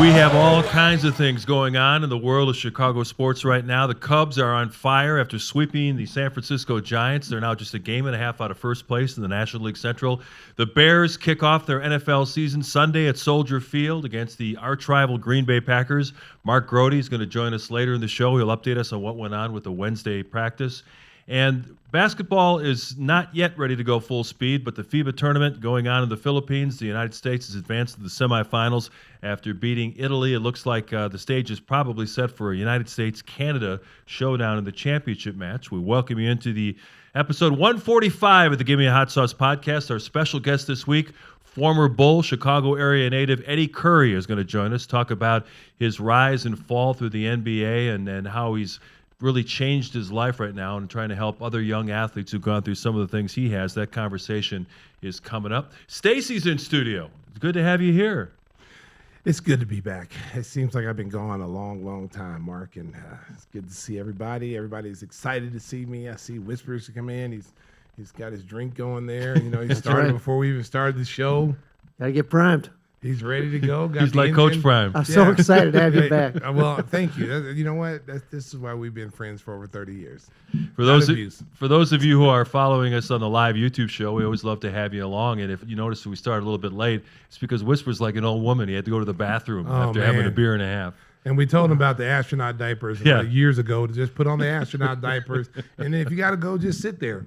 We have all kinds of things going on in the world of Chicago sports right now. The Cubs are on fire after sweeping the San Francisco Giants. They're now just a game and a half out of first place in the National League Central. The Bears kick off their NFL season Sunday at Soldier Field against the arch-rival Green Bay Packers. Mark Grody is going to join us later in the show. He'll update us on what went on with the Wednesday practice. And basketball is not yet ready to go full speed, but the FIBA tournament going on in the Philippines, the United States has advanced to the semifinals after beating Italy. It looks like the stage is probably set for a United States-Canada showdown in the championship match. We welcome you into the episode 145 of the Gimme a Hot Sauce podcast. Our special guest this week, former Bull, Chicago area native Eddy Curry, is going to join us, talk about his rise and fall through the NBA and how he's really changed his life right now and trying to help other young athletes who've gone through some of the things he has. That conversation is coming up. Stacey's in studio. It's good to have you here. It's good to be back. It seems like I've been gone a long, long time, Mark, and it's good to see everybody. Everybody's excited to see me. I see Whispers come in. He's got his drink going there. You know, he started right. before we even started the show. Gotta get primed. He's ready to go. He's like Coach Prime. I'm so excited to have you back. Well, thank you. You know what? This is why we've been friends for over 30 years. For those of you who are following us on the live YouTube show, we always love to have you along. And if you notice we started a little bit late, it's because Whisper's like an old woman. He had to go to the bathroom after having a beer and a half. And we told him about the astronaut diapers years ago to just put on the astronaut diapers. And then if you got to go, just sit there.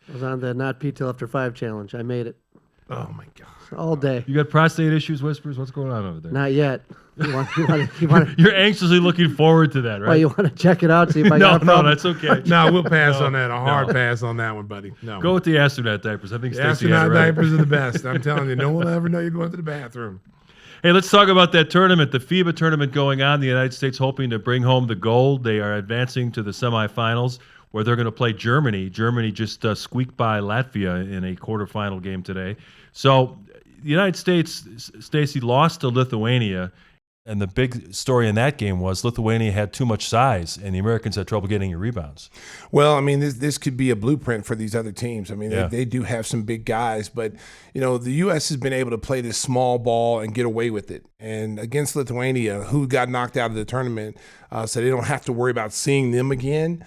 I was on the not pee till after 5 challenge. I made it. Oh, my God. All day. You got prostate issues, Whispers? What's going on over there? Not yet. You want You're anxiously looking forward to that, right? Well, you want to check it out, see if I got a No, problem? that's okay. No, we'll pass on that. A hard pass on that one, buddy. No. Go with the astronaut diapers. I think The Stacey had it astronaut right. diapers are the best. I'm telling you, no one will ever know you're going to the bathroom. Hey, let's talk about that tournament, the FIBA tournament going on. The United States hoping to bring home the gold. They are advancing to the semifinals where they're going to play Germany. Germany just squeaked by Latvia in a quarterfinal game today. So the United States, Stacey, lost to Lithuania, and the big story in that game was Lithuania had too much size, and the Americans had trouble getting your rebounds. Well, I mean, this could be a blueprint for these other teams. I mean, Yeah. they do have some big guys, but, you know, the U.S. has been able to play this small ball and get away with it. And against Lithuania, who got knocked out of the tournament, so they don't have to worry about seeing them again.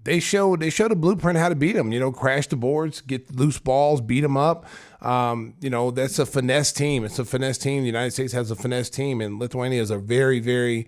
They showed a blueprint how to beat them. You know, crash the boards, get loose balls, beat them up. You know, that's a finesse team. It's a finesse team. The United States has a finesse team, and Lithuania is a very, very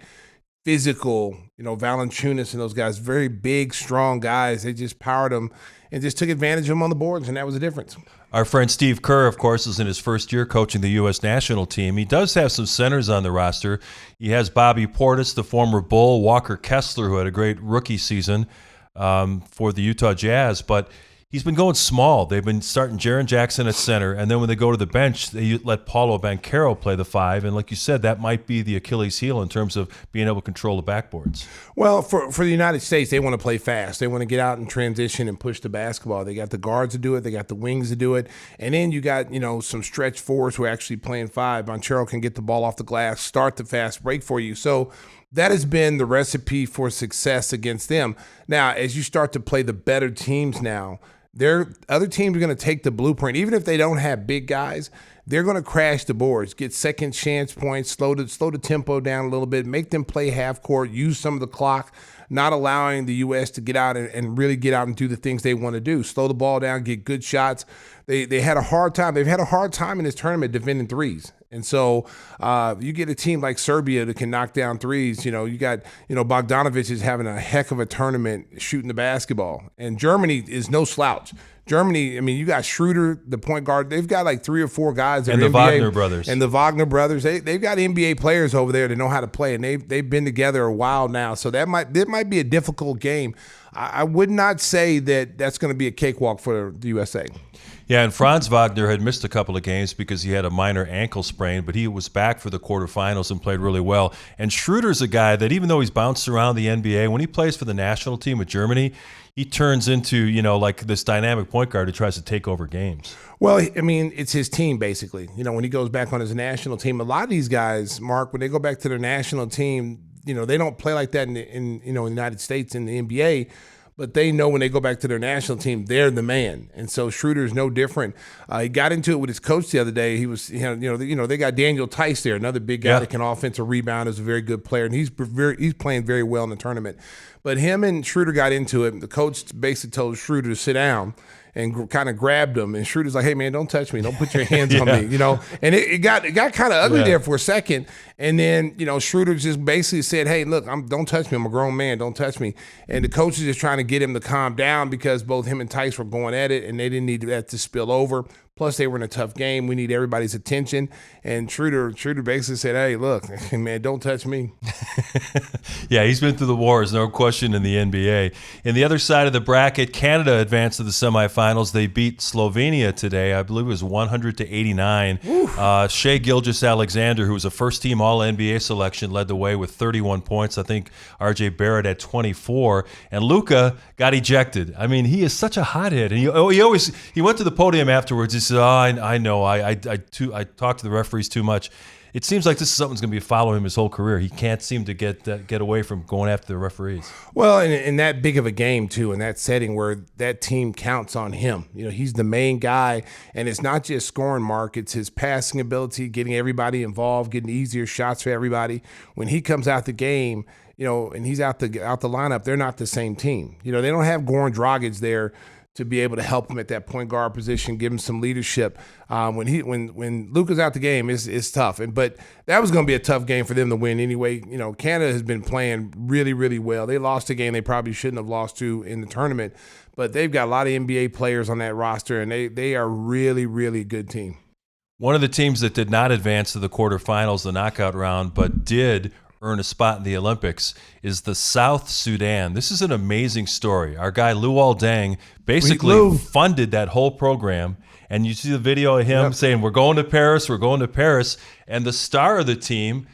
physical, you know, Valanciunas and those guys, very big, strong guys. They just powered them and just took advantage of them on the boards, and that was the difference. Our friend Steve Kerr, of course, is in his first year coaching the U.S. national team. He does have some centers on the roster. He has Bobby Portis, the former Bull, Walker Kessler, who had a great rookie season for the Utah Jazz, but he's been going small. They've been starting Jaren Jackson at center, and then when they go to the bench, they let Paulo Banchero play the 5. And like you said, that might be the Achilles heel in terms of being able to control the backboards. Well, for the United States, they want to play fast. They want to get out and transition and push the basketball. They got the guards to do it. They got the wings to do it. And then you got, you know, some stretch fours who are actually playing 5. Banchero can get the ball off the glass, start the fast break for you. So that has been the recipe for success against them. Now, as you start to play the better teams now, other teams are going to take the blueprint. Even if they don't have big guys, they're going to crash the boards, get second chance points, slow the tempo down a little bit, make them play half court, use some of the clock, not allowing the U.S. to get out and really get out and do the things they want to do. Slow the ball down, get good shots. They had a hard time. They've had a hard time in this tournament defending threes. And so you get a team like Serbia that can knock down threes. You know, you got, you know, Bogdanovic is having a heck of a tournament shooting the basketball. And Germany is no slouch. Germany, I mean, you got Schroeder, the point guard. They've got like 3 or 4 guys. That And are the NBA, Wagner brothers. And the Wagner brothers. They've got NBA players over there that know how to play, and they've been together a while now. So that might be a difficult game. I would not say that that's going to be a cakewalk for the USA. Yeah, and Franz Wagner had missed a couple of games because he had a minor ankle sprain, but he was back for the quarterfinals and played really well. And Schroeder's a guy that even though he's bounced around the NBA, when he plays for the national team with Germany, he turns into, you know, like this dynamic point guard who tries to take over games. Well, I mean, it's his team, basically. You know, when he goes back on his national team, a lot of these guys, Mark, when they go back to their national team, you know, they don't play like that in the United States in the NBA. but they know when they go back to their national team, they're the man. And so Schroeder's no different. He got into it with his coach the other day. He was, they got Daniel Tice there, another big guy that can offensive rebound, is a very good player, and he's playing very well in the tournament. But him and Schroeder got into it. The coach basically told Schroeder to sit down and kind of grabbed him. And Schroeder's like, hey, man, don't touch me. Don't put your hands on me, And it got kind of ugly there for a second. And then, Schroeder just basically said, hey, look, don't touch me. I'm a grown man. Don't touch me. And the coach is just trying to get him to calm down because both him and Tice were going at it, and they didn't need that to spill over. Plus, they were in a tough game. We need everybody's attention. And Schroeder basically said, hey, look, man, don't touch me. Yeah, he's been through the wars, no question, in the NBA. In the other side of the bracket, Canada advanced to the semifinals. They beat Slovenia today. I believe it was 100-89. Shai Gilgeous-Alexander, who was a first-team All-NBA selection, led the way with 31 points. I think R.J. Barrett had 24. And Luka got ejected. I mean, he is such a hothead. And he went to the podium afterwards. He said, I know. I talk to the referees too much. It seems like this is something that's going to be following him his whole career. He can't seem to get away from going after the referees. Well, in that big of a game, too, in that setting where that team counts on him. He's the main guy, and it's not just scoring, Mark. It's his passing ability, getting everybody involved, getting easier shots for everybody. When he comes out the game, and he's out the lineup, they're not the same team. They don't have Goran Dragic there to be able to help him at that point guard position, give him some leadership. When Luka's out the game, it's tough. But that was going to be a tough game for them to win anyway. Canada has been playing really, really well. They lost a game they probably shouldn't have lost to in the tournament, but they've got a lot of NBA players on that roster, and they are really, really good team. One of the teams that did not advance to the quarterfinals, the knockout round, but did earn a spot in the Olympics is the South Sudan. This is an amazing story. Our guy Luol Deng basically funded that whole program, and you see the video of him saying, we're going to Paris, and the star of the team,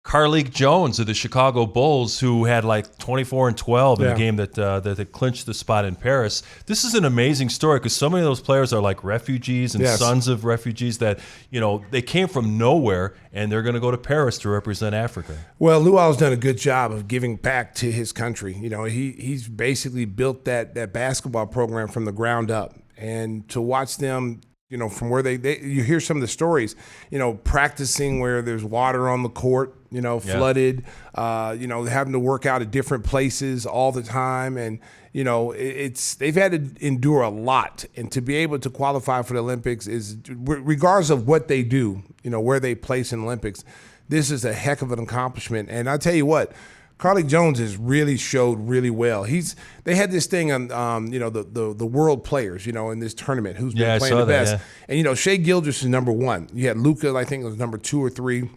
Carlik Jones of the Chicago Bulls, who had like 24 and 12 in the game that clinched the spot in Paris. This is an amazing story because so many of those players are like refugees and sons of refugees that, they came from nowhere and they're going to go to Paris to represent Africa. Well, Luol's done a good job of giving back to his country. He's basically built that basketball program from the ground up. And to watch them, from where you hear some of the stories, practicing where there's water on the court, flooded, having to work out at different places all the time. And, they've had to endure a lot. And to be able to qualify for the Olympics is, regardless of what they do, where they place in the Olympics, this is a heck of an accomplishment. And I tell you what, Carlik Jones has really showed really well. They had this thing on the world players, in this tournament, who's been playing the best. And Shai Gilgeous is number 1. You had Luka, I think it was number 2 or 3.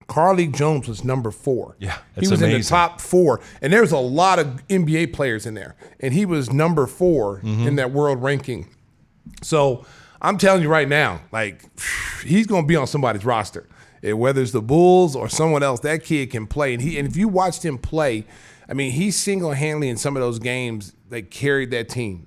Carlik Jones was number 4. Yeah, he was amazing. In the top 4, and there's a lot of NBA players in there, and he was number 4 in that world ranking. So I'm telling you right now, he's going to be on somebody's roster. Whether it's the Bulls or someone else, that kid can play. And if you watched him play, I mean, he single-handedly in some of those games carried that team.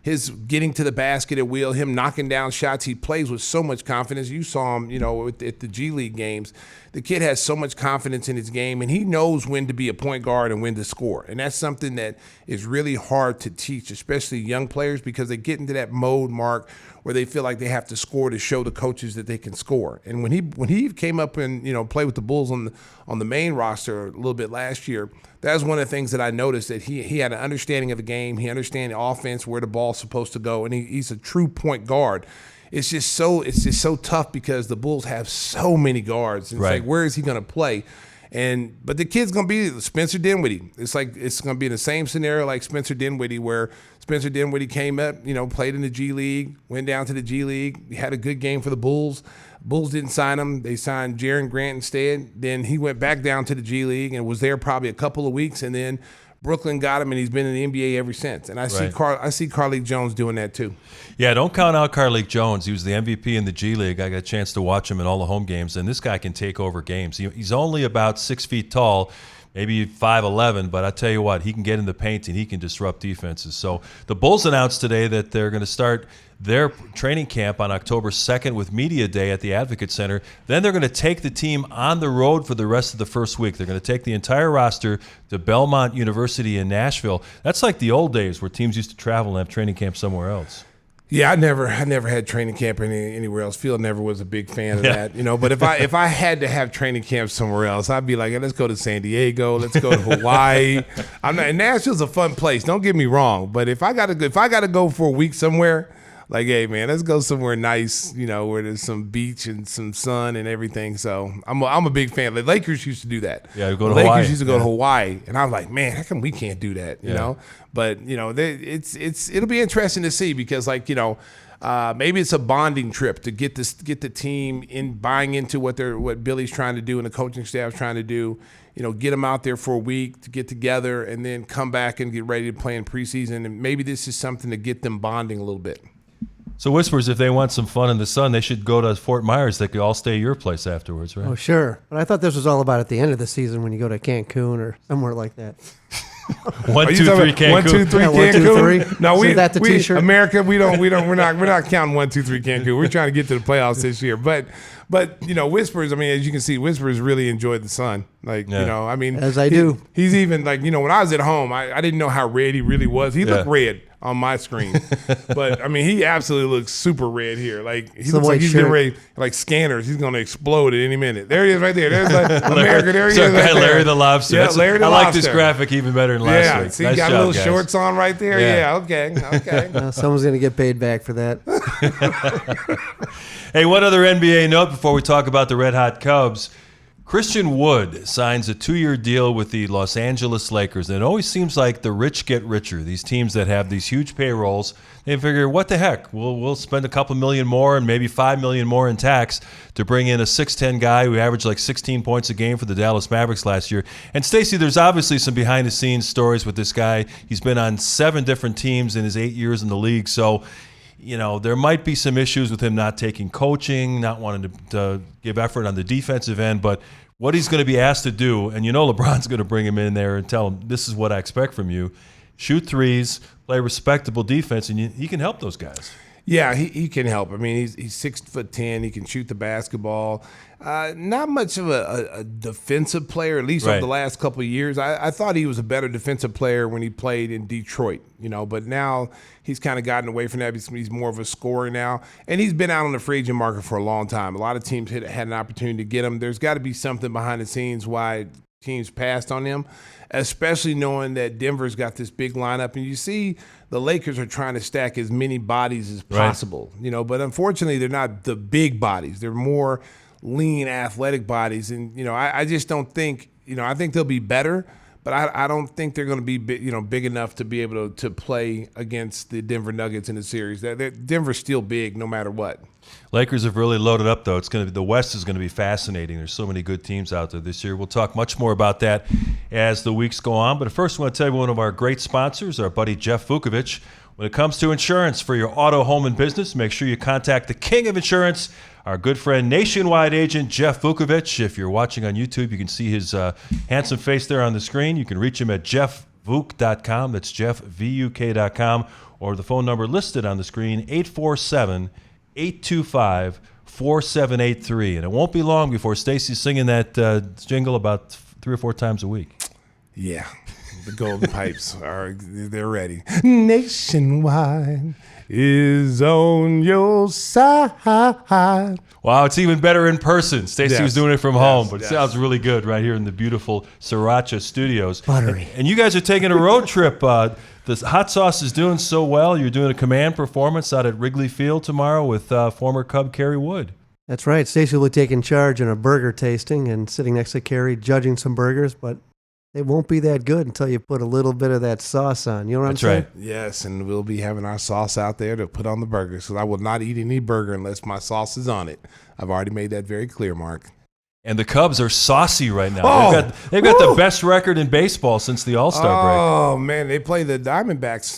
His getting to the basket at will, him knocking down shots, he plays with so much confidence. You saw him, at the G League games. The kid has so much confidence in his game, and he knows when to be a point guard and when to score. And that's something that is really hard to teach, especially young players, because they get into that mode, Mark, where they feel like they have to score to show the coaches that they can score. And when he came up and played with the Bulls on the main roster a little bit last year, that was one of the things that I noticed, that he had an understanding of the game. He understands the offense, where the ball's supposed to go, and he's a true point guard. It's just so tough because the Bulls have so many guards. It's like, where is he going to play? But the kid's going to be Spencer Dinwiddie. It's going to be in the same scenario like Spencer Dinwiddie, where Spencer Dinwiddie came up, played in the G League, went down to the G League, had a good game for the Bulls. Bulls didn't sign him. They signed Jaren Grant instead. Then he went back down to the G League and was there probably a couple of weeks, and then Brooklyn got him, and he's been in the NBA ever since. And I see Carlik Jones doing that too. Yeah, don't count out Carlik Jones. He was the MVP in the G League. I got a chance to watch him in all the home games, and this guy can take over games. He's only about 6 feet tall, maybe 5'11", but I tell you what, he can get in the paint and he can disrupt defenses. So the Bulls announced today that they're going to start their training camp on October 2nd with Media Day at the Advocate Center. Then they're going to take the team on the road for the rest of the first week. They're going to take the entire roster to Belmont University in Nashville. That's like the old days where teams used to travel and have training camp somewhere else. Yeah, I never had training camp anywhere else. Phil never was a big fan of that, But if I had to have training camp somewhere else, I'd be like, hey, let's go to San Diego, let's go to Hawaii. And Nashville's a fun place. Don't get me wrong, but if I gotta go for a week somewhere, like, hey man, let's go somewhere nice, where there's some beach and some sun and everything. So I'm a big fan. The Lakers used to do that. Yeah, go to the Hawaii. Lakers used to go to Hawaii, and I'm like, man, how come we can't do that? You know. But it'll be interesting to see because maybe it's a bonding trip to get the team in buying into what Billy's trying to do and the coaching staff's trying to do. Get them out there for a week to get together and then come back and get ready to play in preseason. And maybe this is something to get them bonding a little bit. So Whispers, if they want some fun in the sun, they should go to Fort Myers. They could all stay at your place afterwards, right? Oh, sure. But I thought this was all about at the end of the season when you go to Cancun or somewhere like that. 1, 2, 3, Cancun. 1, 2, 3, Yeah, Cancun. 1, 2, 3. No, Is that the t-shirt? America. We're not counting 1, 2, 3 Cancun. We're trying to get to the playoffs this year. But Whispers. I mean, as you can see, Whispers really enjoyed the sun. As I do. He's even when I was at home, I didn't know how red he really was. He looked red on my screen, but he absolutely looks super red here. Like he looks like he's getting ready, like Scanners. He's going to explode at any minute. There he is, right there. There's America. There he is. Right Larry the Lobster. Yeah, Larry the Lobster. I like this graphic even better than last week. See, nice got job, little guys. shorts on right there. Yeah, okay. Someone's going to get paid back for that. Hey, one other NBA note before we talk about the Red Hot Cubs. Christian Wood signs a 2-year deal with the Los Angeles Lakers. And it always seems like the rich get richer. These teams that have these huge payrolls, they figure, what the heck? We'll spend a couple million more and maybe $5 million more in tax to bring in a 6'10" guy who averaged like 16 points a game for the Dallas Mavericks last year. And Stacey, there's obviously some behind-the-scenes stories with this guy. He's been on 7 different teams in his 8 years in the league. So there might be some issues with him not taking coaching, not wanting to give effort on the defensive end, but what he's going to be asked to do, and LeBron's going to bring him in there and tell him, this is what I expect from you. Shoot threes, play respectable defense, and he can help those guys. Yeah, he can help. I mean, he's 6'10". He can shoot the basketball. Not much of a defensive player, at least over the last couple of years. I thought he was a better defensive player when he played in Detroit, but now he's kind of gotten away from that. He's more of a scorer now. And he's been out on the free agent market for a long time. A lot of teams had an opportunity to get him. There's got to be something behind the scenes why teams passed on him, especially knowing that Denver's got this big lineup. And you see the Lakers are trying to stack as many bodies as possible, but unfortunately they're not the big bodies. They're more lean athletic bodies. And, I just don't think, I think they'll be better, but I don't think they're going to be, big enough to be able to play against the Denver Nuggets in the series. Denver's still big no matter what. Lakers have really loaded up, though. The West is going to be fascinating. There's so many good teams out there this year. We'll talk much more about that as the weeks go on. But first, I want to tell you one of our great sponsors, our buddy Jeff Vukovich. When it comes to insurance for your auto, home, and business, make sure you contact the king of insurance, our good friend, nationwide agent Jeff Vukovich. If you're watching on YouTube, you can see his handsome face there on the screen. You can reach him at jeffvuk.com. That's jeffvuk.com, or the phone number listed on the screen, 847-825-4783. And it won't be long before Stacey's singing that jingle about 3 or 4 times a week. Yeah. The Golden Pipes they're ready. Nationwide is on your side. Wow, it's even better in person. Stacey was doing it from home, but it sounds really good right here in the beautiful Sriracha Studios. Buttery. And you guys are taking a road trip. The hot sauce is doing so well. You're doing a command performance out at Wrigley Field tomorrow with former Cub Kerry Wood. That's right. Stacey will be taking charge in a burger tasting and sitting next to Kerry judging some burgers, but it won't be that good until you put a little bit of that sauce on. You know what I'm saying? That's right. Yes, and we'll be having our sauce out there to put on the burgers. So I will not eat any burger unless my sauce is on it. I've already made that very clear, Mark. And the Cubs are saucy right now. Oh, they've got the best record in baseball since the All-Star break. Oh man, they play the Diamondbacks.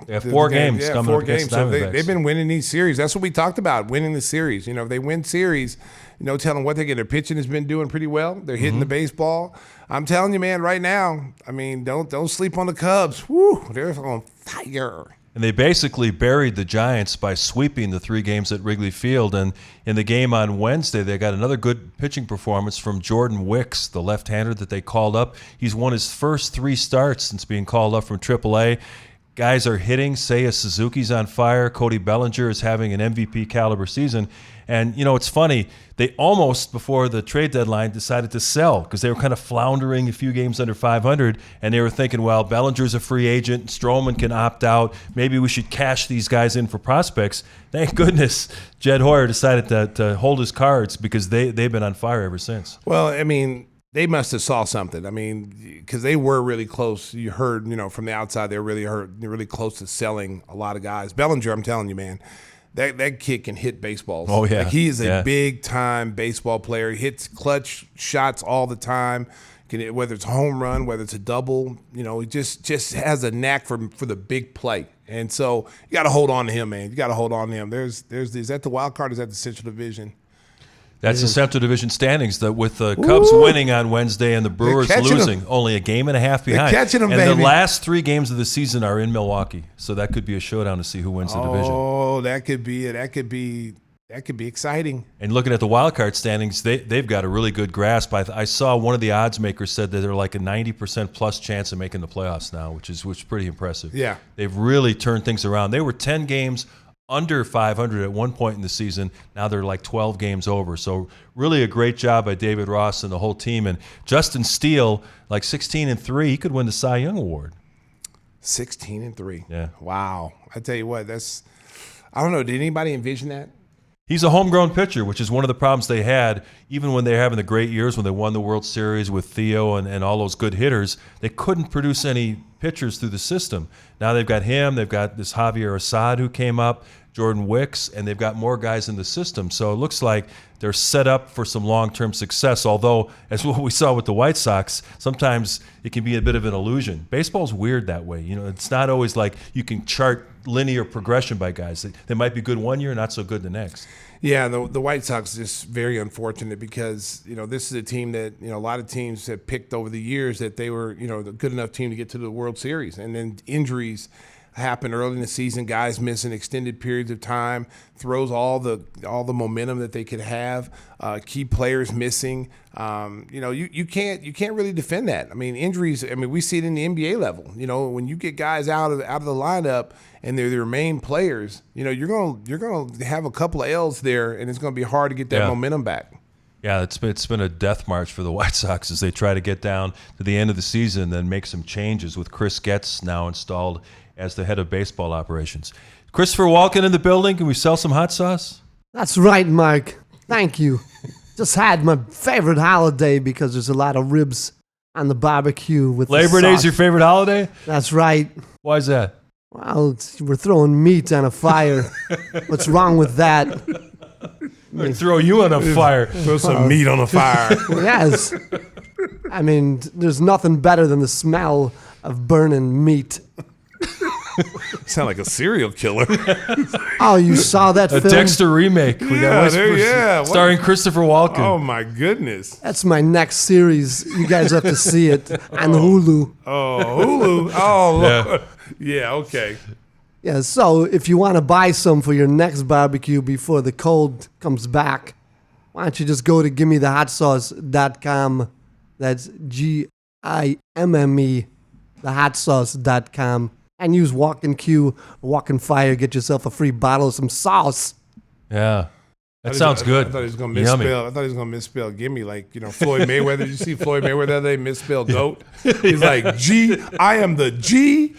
They have 4 games coming 4 up against games. the So Diamondbacks. they've been winning these series. That's what we talked about, winning the series. You know, if they win series, tell them what they get. Their pitching has been doing pretty well. They're hitting the baseball. I'm telling you, man, right now. I mean, don't sleep on the Cubs. Woo, they're on fire. And they basically buried the Giants by sweeping the 3 games at Wrigley Field. And in the game on Wednesday, they got another good pitching performance from Jordan Wicks, the left-hander that they called up. He's won his first 3 starts since being called up from AAA. Guys are hitting. Seiya Suzuki's on fire. Cody Bellinger is having an MVP caliber season. And, it's funny. They almost, before the trade deadline, decided to sell because they were kind of floundering a few games under 500. And they were thinking, well, Bellinger's a free agent. Stroman can opt out. Maybe we should cash these guys in for prospects. Thank goodness Jed Hoyer decided to hold his cards because they've been on fire ever since. Well, I mean, they must have saw something. I mean, because they were really close. You heard, from the outside, they're really close to selling a lot of guys. Bellinger, I'm telling you, man, that kid can hit baseballs. Oh yeah, like, he is a big time baseball player. He hits clutch shots all the time. Whether it's a home run, whether it's a double, he just has a knack for the big play. And so you got to hold on to him, man. You got to hold on to him. Is that the wild card? Or is that the Central Division? That's the Central Division standings. With the Cubs winning on Wednesday and the Brewers losing, only a game and a half behind. They're catching them, and baby. the last 3 games of the season are in Milwaukee, so that could be a showdown to see who wins the division. Oh, that could be it. That could be exciting. And looking at the wild card standings, they've got a really good grasp. I saw one of the odds makers said that they're like a 90% plus chance of making the playoffs now, which is pretty impressive. Yeah, they've really turned things around. They were 10 games under 500 at one point in the season. Now they're like 12 games over. So really a great job by David Ross and the whole team. And Justin Steele, like 16-3, he could win the Cy Young Award. 16-3. Yeah. Wow. I tell you what, I don't know. Did anybody envision that? He's a homegrown pitcher, which is one of the problems they had. Even when they were having the great years when they won the World Series with Theo and all those good hitters, they couldn't produce any pitchers through the system. Now they've got him. They've got this Javier Assad who came up, Jordan Wicks, and they've got more guys in the system. So it looks like they're set up for some long-term success, although, as what we saw with the White Sox, sometimes it can be a bit of an illusion. Baseball's weird that way. It's not always like you can chart linear progression by guys. They might be good one year, not so good the next. Yeah, the White Sox is just very unfortunate because, this is a team that, a lot of teams have picked over the years that they were, the good enough team to get to the World Series. And then injuries happen early in the season, guys missing extended periods of time, throws all the momentum that they could have, key players missing. You can't really defend that. I mean, injuries, we see it in the NBA level. When you get guys out of the lineup and they're their main players, you're going to have a couple of L's there, and it's going to be hard to get that momentum back. Yeah, it's been a death march for the White Sox as they try to get down to the end of the season and then make some changes with Chris Getz now installed as the head of baseball operations. Christopher Walken in the building. Can we sell some hot sauce? That's right, Mark. Thank you. Just had my favorite holiday because there's a lot of ribs on the barbecue with Labor Day is your favorite holiday? That's right. Why is that? Well, we're throwing meat on a fire. What's wrong with that? They throw you on a fire. Throw some meat on a fire. Yes. There's nothing better than the smell of burning meat. Sound like a serial killer. Oh, you saw that A film? Dexter remake. We got starring Christopher Walken. Oh my goodness. That's my next series. You guys have to see it on Hulu. Oh, Hulu. Oh, Yeah. Lord. Yeah, okay. Yeah, so if you want to buy some for your next barbecue before the cold comes back, why don't you just go to GimmeTheHotSauce.com. That's GIMME, thehotsauce.com. And use Walk-in Q, Walk-in Fire. Get yourself a free bottle of some sauce. Yeah. That sounds good. I thought he was going to misspell Gimme, like, Floyd Mayweather. Did you see Floyd Mayweather the other day misspell GOAT? He's like, I am the GAOT.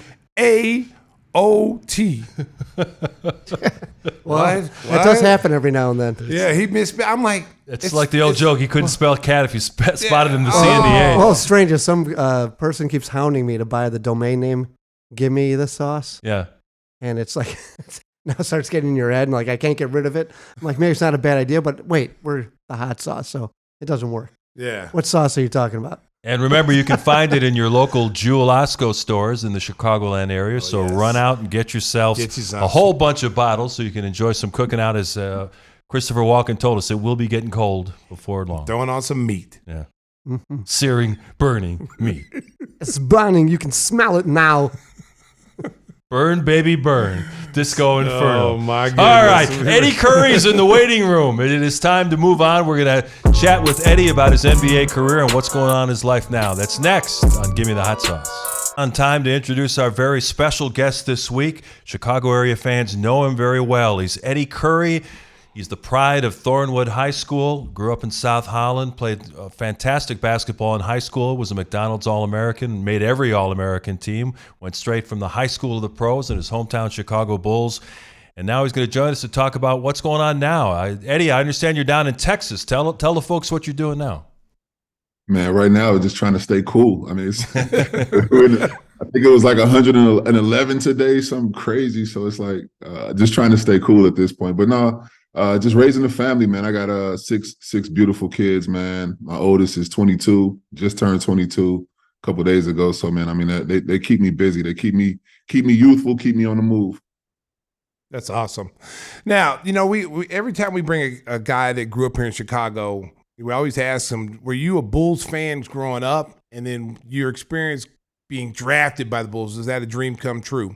Well, that does happen every now and then. Yeah, he misspelled. I'm like, It's like the old joke. He couldn't spell cat if you spotted him the CNDA. Well, stranger, some person keeps hounding me to buy the domain name Gimme the Sauce. Yeah. And it's like, now it starts getting in your head and like, I can't get rid of it. I'm like, maybe it's not a bad idea, but wait, we're the hot sauce. So It doesn't work. Yeah. What sauce are you talking about? And remember, you can find it in your local Jewel-Osco stores in the Chicagoland area. So yes. run out and get yourself a whole bunch of bottles so you can enjoy some cooking out. As Christopher Walken told us, it will be getting cold before long. Throwing on some meat. Yeah. Searing, burning meat. It's burning. You can smell it now. Burn, baby, burn. Disco Inferno. Oh, my goodness. All right. Eddy Curry's in the waiting room. It is time to move on. We're going to chat with Eddy about his NBA career and what's going on in his life now. That's next on Gimme the Hot Sauce. On time to introduce our very special guest this week. Chicago area fans know him very well. He's Eddy Curry. He's the pride of Thornwood High School, grew up in South Holland, played fantastic basketball in high school, was a McDonald's All-American, made every All-American team, went straight from the high school to the pros in his hometown Chicago Bulls. And now he's going to join us to talk about what's going on now. Eddy, I understand you're down in Texas. Tell the folks what you're doing now. Man, right now, just trying to stay cool. I mean, it's I think it was like 111 today, something crazy. So it's like just trying to stay cool at this point. But no, just raising a family, man. I got six beautiful kids, man. My oldest is 22, just turned 22 a couple of days ago. So, man, I mean, they keep me busy. They keep me youthful, keep me on the move. That's awesome. Now, you know, we every time we bring a guy that grew up here in Chicago, we always ask him, were you a Bulls fan growing up? And then your experience being drafted by the Bulls, is that a dream come true?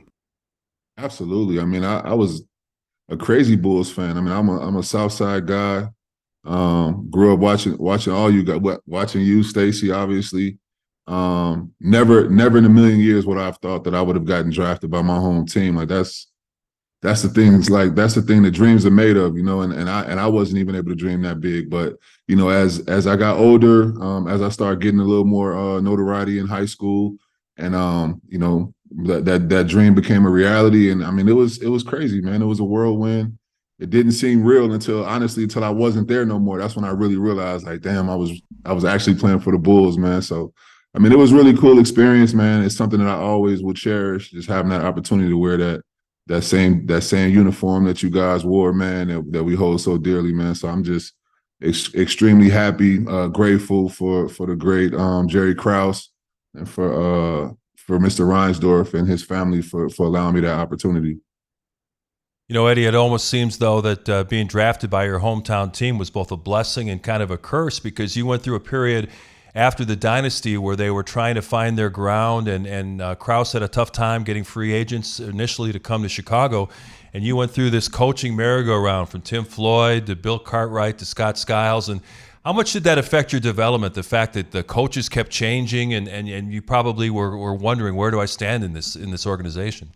Absolutely. I mean, I was a crazy Bulls fan. I mean, I'm a South Side guy. Grew up watching all you guys, watching you, Stacey, obviously. Never in a million years would I have thought that I would have gotten drafted by my home team. Like that's the things, like that's the thing that dreams are made of, you know. And I wasn't even able to dream that big. But you know, as I got older, as I started getting a little more notoriety in high school, and you know, that dream became a reality. And I mean, it was crazy, man. It was a whirlwind. It didn't seem real until I wasn't there no more. That's when I really realized, like, damn, I was actually playing for the Bulls, man. So I mean, it was a really cool experience, man. It's something that I always will cherish, just having that opportunity to wear that same uniform that you guys wore, man, that we hold so dearly, man. So I'm just extremely happy, grateful for the great Jerry Krause and for Mr. Reinsdorf and his family for allowing me that opportunity. You know, Eddy, it almost seems, though, that being drafted by your hometown team was both a blessing and kind of a curse, because you went through a period after the dynasty where they were trying to find their ground, and Krause had a tough time getting free agents initially to come to Chicago. And you went through this coaching merry-go-round from Tim Floyd to Bill Cartwright to Scott Skiles. And how much did that affect your development, the fact that the coaches kept changing and you probably were wondering, where do I stand in this organization?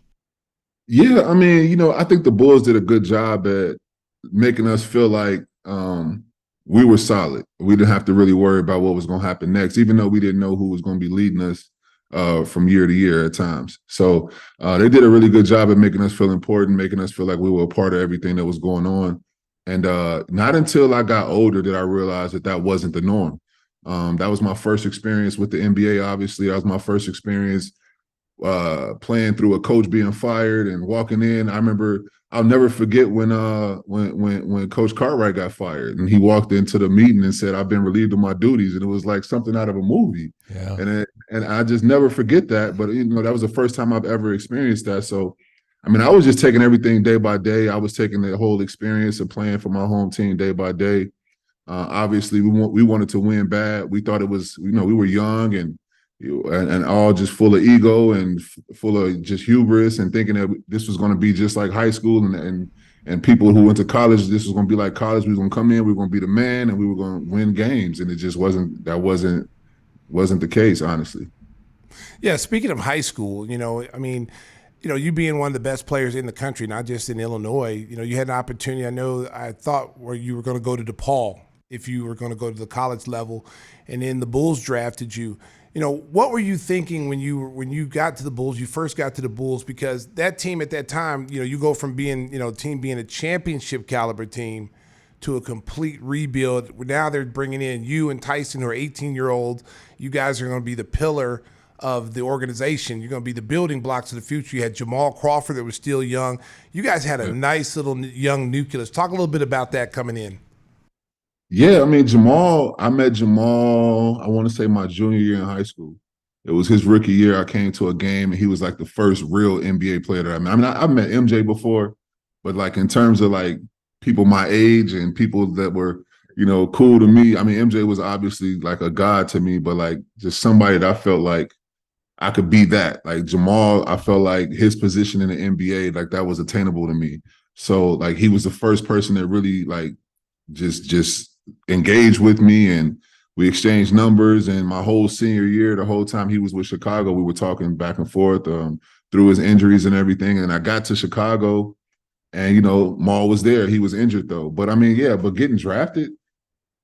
Yeah, I mean, you know, I think the Bulls did a good job at making us feel like we were solid. We didn't have to really worry about what was going to happen next, even though we didn't know who was going to be leading us from year to year at times. So they did a really good job at making us feel important, making us feel like we were a part of everything that was going on. And not until I got older did I realize that wasn't the norm. That was my first experience with the NBA, obviously. That was my first experience playing through a coach being fired and walking in. I remember, I'll never forget when Coach Cartwright got fired and he walked into the meeting and said, "I've been relieved of my duties," and it was like something out of a movie. Yeah. And I just never forget that. But you know, that was the first time I've ever experienced that. So, I mean, I was just taking everything day by day. I was taking the whole experience of playing for my home team day by day. Obviously, we wanted to win bad. We thought it was, you know, we were young and all just full of ego and full of just hubris and thinking that this was going to be just like high school and people who went to college, this was going to be like college. We were going to come in, we were going to be the man, and we were going to win games. And it just wasn't the case, honestly. Yeah, speaking of high school, you know, I mean, you know, you being one of the best players in the country, not just in Illinois, you know, you had an opportunity, I thought where you were going to go to DePaul if you were going to go to the college level, and then the Bulls drafted you. You know, what were you thinking when you got to the Bulls, you first got to the Bulls? Because that team at that time, you know, you go from being, you know, team being a championship caliber team to a complete rebuild. Now they're bringing in you and Tyson, who are 18-year-old. You guys are going to be the pillar of the organization. You're going to be the building blocks of the future. You had Jamal Crawford that was still young. You guys had a nice little young nucleus. Talk a little bit about that coming in. Yeah, I mean Jamal. I met Jamal. I want to say my junior year in high school. It was his rookie year. I came to a game, and he was like the first real NBA player that I met. I mean, I've met MJ before, but like in terms of like people my age and people that were cool to me. I mean, MJ was obviously like a god to me, but like just somebody that I felt like I could be that. Like Jamal, I felt like his position in the NBA, like that was attainable to me. So like he was the first person that really like just engaged with me, and we exchanged numbers. And my whole senior year, the whole time he was with Chicago, we were talking back and forth through his injuries and everything. And I got to Chicago, and Maul was there. He was injured though. But I mean, yeah, but getting drafted,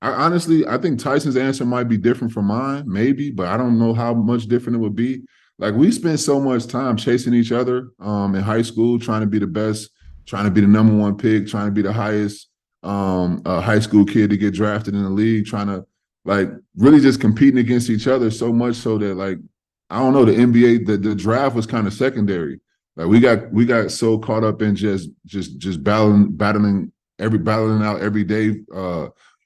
I think Tyson's answer might be different from mine, maybe, but I don't know how much different it would be. Like we spent so much time chasing each other in high school, trying to be the best, trying to be the number one pick, trying to be the highest high school kid to get drafted in the league, trying to like really just competing against each other so much so that like I don't know, the NBA, the draft was kind of secondary. Like we got so caught up in just battling out every day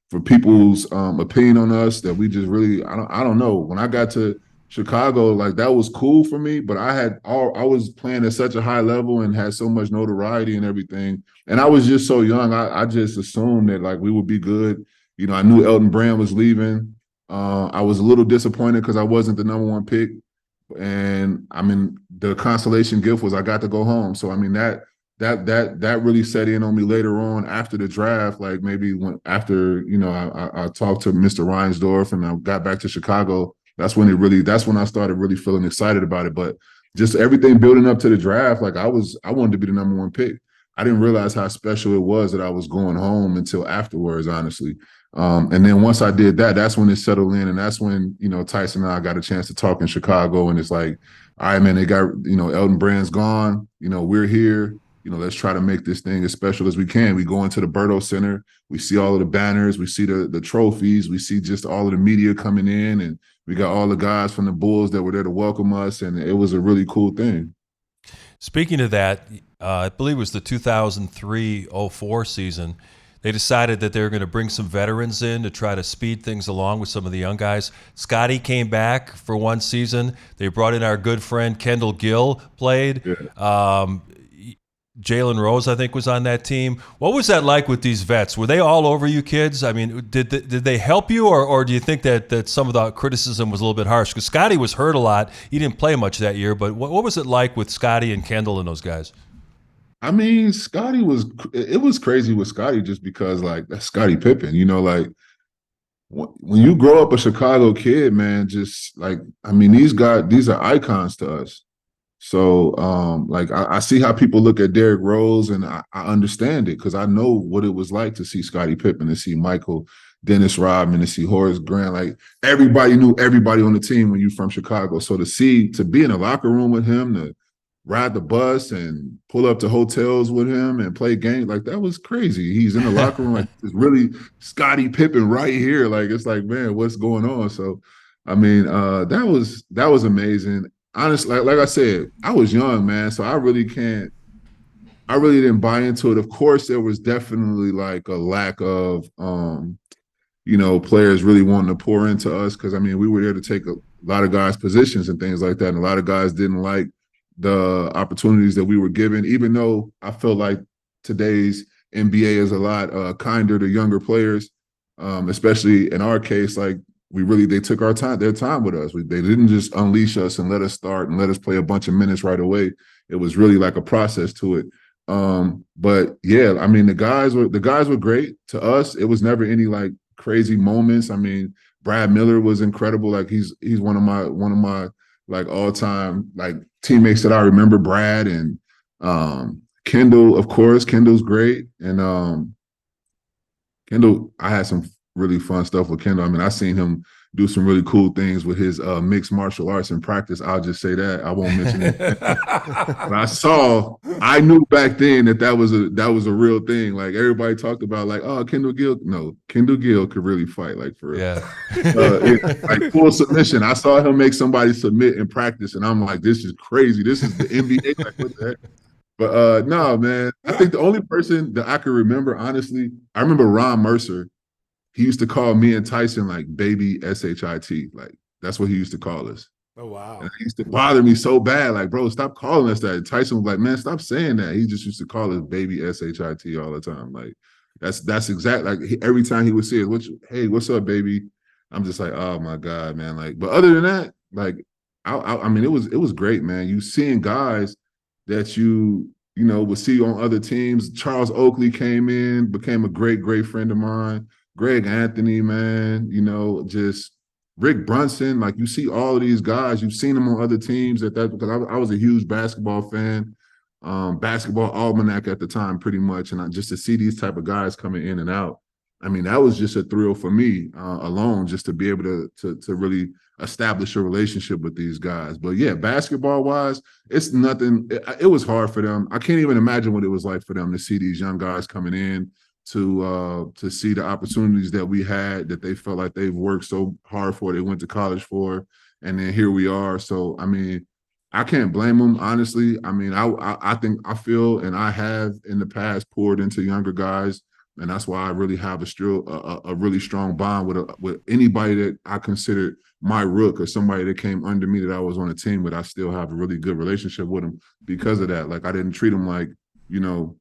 for people's opinion on us that we just really I don't know. When I got to Chicago, like that was cool for me, but I was playing at such a high level and had so much notoriety and everything. And I was just so young. I just assumed that like we would be good. I knew Elton Brand was leaving. I was a little disappointed because I wasn't the number one pick. And I mean, the consolation gift was I got to go home. So I mean that really set in on me later on after the draft. Like maybe when after I talked to Mr. Reinsdorf and I got back to Chicago. That's when I started really feeling excited about it. But just everything building up to the draft, like I wanted to be the number one pick. I didn't realize how special it was that I was going home until afterwards, honestly. And then once I did that, that's when it settled in, and that's when Tyson and I got a chance to talk in Chicago, and it's like, all right, man, they got Elton Brand's gone, we're here, let's try to make this thing as special as we can. We go into the Berto Center, we see all of the banners, we see the trophies, we see just all of the media coming in, and we got all the guys from the Bulls that were there to welcome us, and it was a really cool thing. Speaking of that, I believe it was the 2003-04 season. They decided that they were going to bring some veterans in to try to speed things along with some of the young guys. Scotty came back for one season. They brought in our good friend Kendall Gill, played. Yeah. Jalen Rose, I think, was on that team. What was that like with these vets? Were they all over you kids? I mean, did they help you, or do you think that some of the criticism was a little bit harsh? Because Scotty was hurt a lot. He didn't play much that year. But what was it like with Scotty and Kendall and those guys? I mean, it was crazy with Scotty just because like that's Scottie Pippen, like when you grow up a Chicago kid, man, just like I mean, these are icons to us. So like I see how people look at Derrick Rose, and I understand it because I know what it was like to see Scottie Pippen, to see Michael, Dennis Rodman, to see Horace Grant. Like everybody knew everybody on the team when you're from Chicago. So to be in a locker room with him, to ride the bus and pull up to hotels with him and play games, like that was crazy. He's in the locker room, like it's really Scottie Pippen right here. Like it's like, man, what's going on? So I mean, that was amazing. Honestly, like I said, I was young, man, so I really didn't buy into it. Of course, there was definitely like a lack of players really wanting to pour into us because I mean, we were there to take a lot of guys' positions and things like that. And a lot of guys didn't like the opportunities that we were given, even though I feel like today's NBA is a lot kinder to younger players, especially in our case. Like they took their time with us. They didn't just unleash us and let us start and let us play a bunch of minutes right away. It was really like a process to it. But yeah, I mean, the guys were great to us. It was never any like crazy moments. I mean, Brad Miller was incredible. Like he's one of my like all time like teammates that I remember. Brad and Kendall, of course. Kendall's great, and Kendall, I had some really fun stuff with Kendall. I mean, I seen him do some really cool things with his mixed martial arts in practice. I'll just say that. I won't mention it. But I knew back then that was a real thing. Like everybody talked about like, oh, Kendall Gill. No, Kendall Gill could really fight, like for real. Yeah. Like full submission. I saw him make somebody submit in practice, and I'm like, this is crazy. This is the NBA. Like, what the heck? But no, man. I think the only person that I can remember, honestly, I remember Ron Mercer. he used to call me and Tyson like baby SHIT. Like that's what he used to call us. Oh, wow. And it used to bother me so bad. Like, bro, stop calling us that. And Tyson was like, man, stop saying that. He just used to call us baby SHIT all the time. Like, that's exact. Like every time he would see it, hey, what's up, baby? I'm just like, oh my God, man. Like, but other than that, like, I mean, it was great, man. You seeing guys that you know would see on other teams. Charles Oakley came in, became a great friend of mine. Greg Anthony, man, you know, just Rick Brunson, like you see all of these guys, you've seen them on other teams because I was a huge basketball fan, basketball almanac at the time, pretty much, and just to see these type of guys coming in and out, I mean, that was just a thrill for me alone, just to be able to really establish a relationship with these guys. But yeah, basketball wise, it's nothing. It was hard for them. I can't even imagine what it was like for them to see these young guys coming in to see the opportunities that we had that they felt like they've worked so hard for, they went to college for, and then here we are. So I mean, I can't blame them, honestly. I mean, I think I feel and I have in the past poured into younger guys, and that's why I really have a really strong bond with anybody that I considered my rook or somebody that came under me that I was on a team with. I still have a really good relationship with them because of that. Like I didn't treat them like, you know,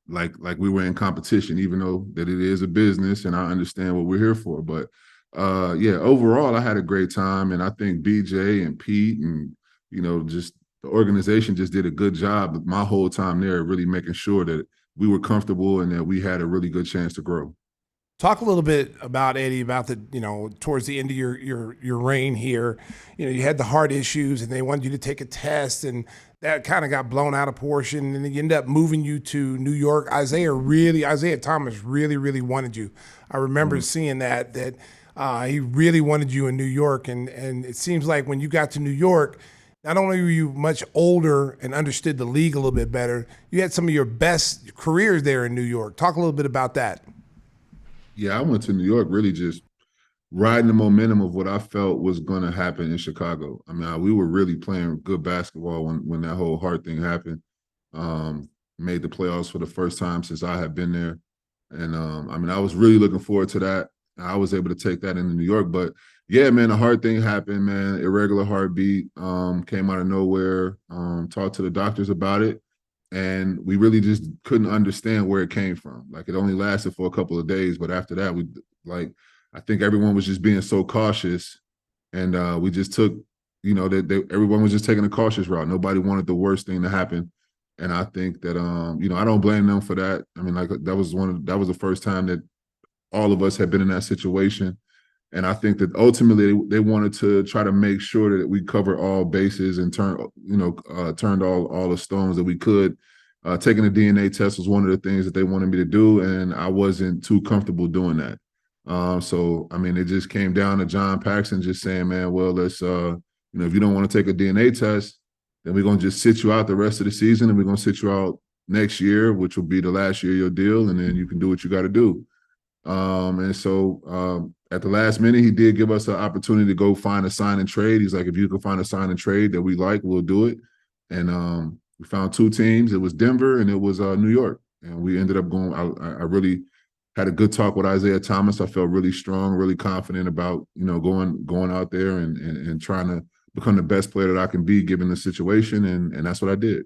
like we were in competition, even though that it is a business and I understand what we're here for. But yeah, overall I had a great time, and I think BJ and Pete and, you know, just the organization just did a good job my whole time there, really making sure that we were comfortable and that we had a really good chance to grow. Talk a little bit about Eddie, about the, you know, towards the end of your reign here. You know, you had the heart issues and they wanted you to take a test, and that kind of got blown out of portion, and then you end up moving you to New York. Isaiah Thomas really wanted you. I remember seeing that he really wanted you in New York, and it seems like when you got to New York, not only were you much older and understood the league a little bit better, you had some of your best careers there in New York. Talk a little bit about that. Yeah, I went to New York really just riding the momentum of what I felt was going to happen in Chicago. I mean, we were really playing good basketball when that whole heart thing happened. Made the playoffs for the first time since I had been there. And I mean, I was really looking forward to that. I was able to take that into New York. But yeah, man, the heart thing happened, man. Irregular heartbeat, came out of nowhere. Talked to the doctors about it. And we really just couldn't understand where it came from. Like it only lasted for a couple of days, but after that, I think everyone was just being so cautious, and we just took, you know, everyone was just taking a cautious route. Nobody wanted the worst thing to happen, and I think that you know, I don't blame them for that. I mean, like that was the first time that all of us had been in that situation, and I think that ultimately they wanted to try to make sure that we covered all bases and turned all the stones that we could. Taking a DNA test was one of the things that they wanted me to do, and I wasn't too comfortable doing that. So, I mean, it just came down to John Paxson just saying, man, well, let's, you know, if you don't want to take a DNA test, then we're going to just sit you out the rest of the season, and we're going to sit you out next year, which will be the last year of your deal, and then you can do what you got to do. And so at the last minute, he did give us an opportunity to go find a sign and trade. He's like, if you can find a sign and trade that we like, we'll do it. And we found two teams. It was Denver and it was New York. And we ended up going, I really had a good talk with Isaiah Thomas. I felt really strong, really confident about, you know, going out there and trying to become the best player that I can be given the situation. And that's what I did.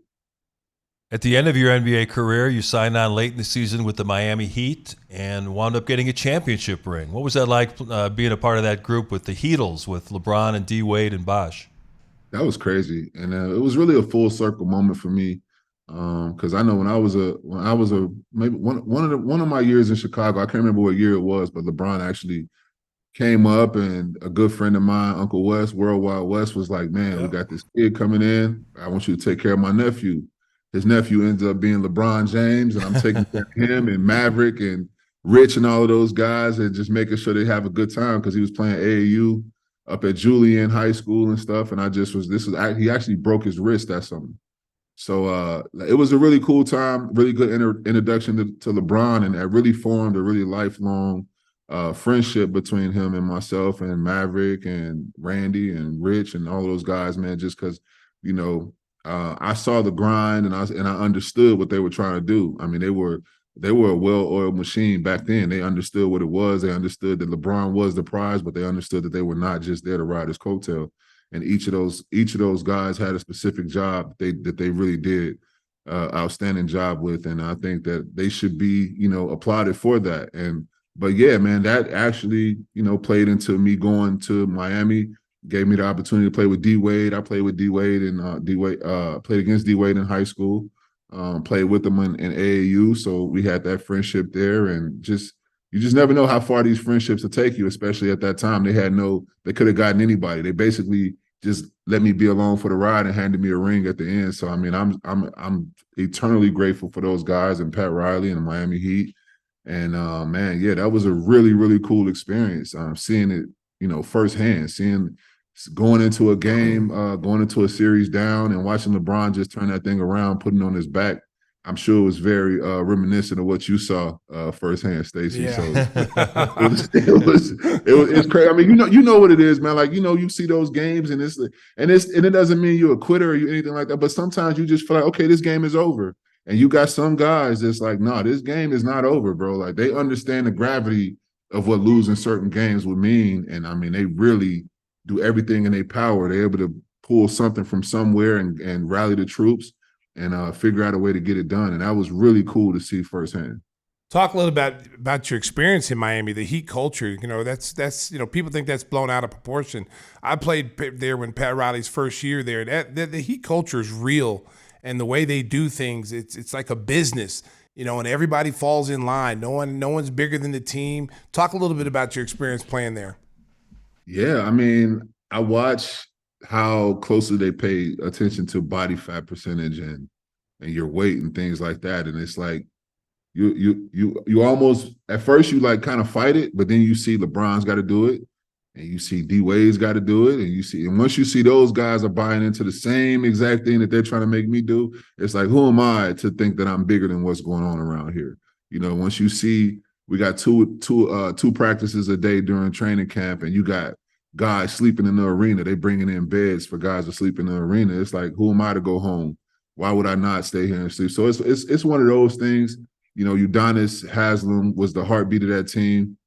At the end of your NBA career, you signed on late in the season with the Miami Heat and wound up getting a championship ring. What was that like being a part of that group with the Heatles, with LeBron and D. Wade and Bosh? That was crazy, and it was really a full circle moment for me, because I know when I was maybe one of my years in Chicago, I can't remember what year it was, but LeBron actually came up, and a good friend of mine, Uncle Wes, Worldwide West, was like, man, we got this kid coming in. I want you to take care of my nephew. His nephew ends up being LeBron James, and I'm taking care of him and Maverick and Rich and all of those guys, and just making sure they have a good time, because he was playing AAU up at Julian High School and stuff. And he actually broke his wrist that summer. So it was a really cool time, really good introduction to LeBron, and it really formed a really lifelong friendship between him and myself and Maverick and Randy and Rich and all those guys, man, just because, you know, I saw the grind and I understood what they were trying to do. I mean, they were they were a well-oiled machine back then. They understood what it was. They understood that LeBron was the prize, but they understood that they were not just there to ride his coattail. And each of those guys had a specific job that they really did outstanding job with. And I think that they should be, applauded for that. But yeah, man, that actually, played into me going to Miami, gave me the opportunity to play with D Wade. I played with D Wade and played against D Wade in high school. Played with them in AAU, so we had that friendship there, and you just never know how far these friendships will take you. Especially at that time, they could have gotten anybody. They basically just let me be along for the ride and handed me a ring at the end. So I mean, I'm eternally grateful for those guys and Pat Riley and the Miami Heat. And man, yeah, that was a really, really cool experience. Seeing it, firsthand, going into a game, going into a series down and watching LeBron just turn that thing around, putting it on his back. I'm sure it was very reminiscent of what you saw firsthand, Stacey. Yeah. So it's crazy. I mean, you know what it is, man. Like, you see those games and it doesn't mean you're a quitter or anything like that. But sometimes you just feel like, okay, this game is over. And you got some guys that's like, no, this game is not over, bro. Like, they understand the gravity of what losing certain games would mean. And I mean, they really do everything in their power. They're able to pull something from somewhere and rally the troops and figure out a way to get it done. And that was really cool to see firsthand. Talk a little about your experience in Miami, the Heat culture. That's people think that's blown out of proportion. I played there when Pat Riley's first year there. The Heat culture is real, and the way they do things, it's like a business. And everybody falls in line. No one's bigger than the team. Talk a little bit about your experience playing there. Yeah, I mean, I watch how closely they pay attention to body fat percentage and your weight and things like that. And it's like you almost at first you like kind of fight it, but then you see LeBron's got to do it, and you see D Wade's got to do it, and once you see those guys are buying into the same exact thing that they're trying to make me do, it's like, who am I to think that I'm bigger than what's going on around here? Once you see. We got two practices a day during training camp, and you got guys sleeping in the arena. They bringing in beds for guys to sleep in the arena. It's like, who am I to go home? Why would I not stay here and sleep? So it's one of those things. Udonis Haslem was the heartbeat of that team.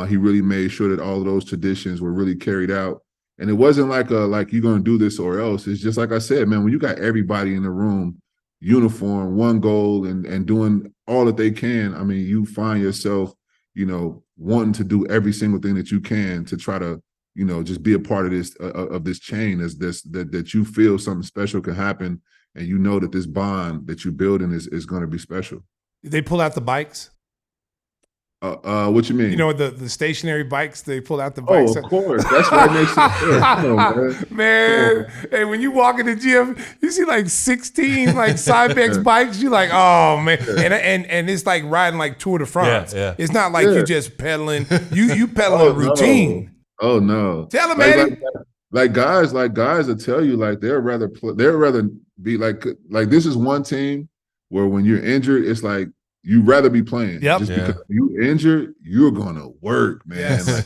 He really made sure that all of those traditions were really carried out. And it wasn't like you're gonna do this or else. It's just like I said, man, when you got everybody in the room, uniform, one goal, and doing all that they can, I mean, you find yourself, wanting to do every single thing that you can to try to, just be a part of this chain that you feel something special can happen, and that this bond that you're building is going to be special. Did they pull out the bikes? What you mean? The stationary bikes, they pull out the bikes. Oh, of course. That's what makes it fair. Man, hey, when you walk in the gym, you see like 16 like Cybex bikes. You're like, oh man, and it's like riding like Tour de France. Yeah. It's not like you just pedaling. You pedaling routine. Oh no. Tell them, Eddy. Like guys will tell you like they'd rather be like this is one team where when you're injured, it's like you'd rather be playing. Yep. Just because you injured, you're gonna work, man. Yes.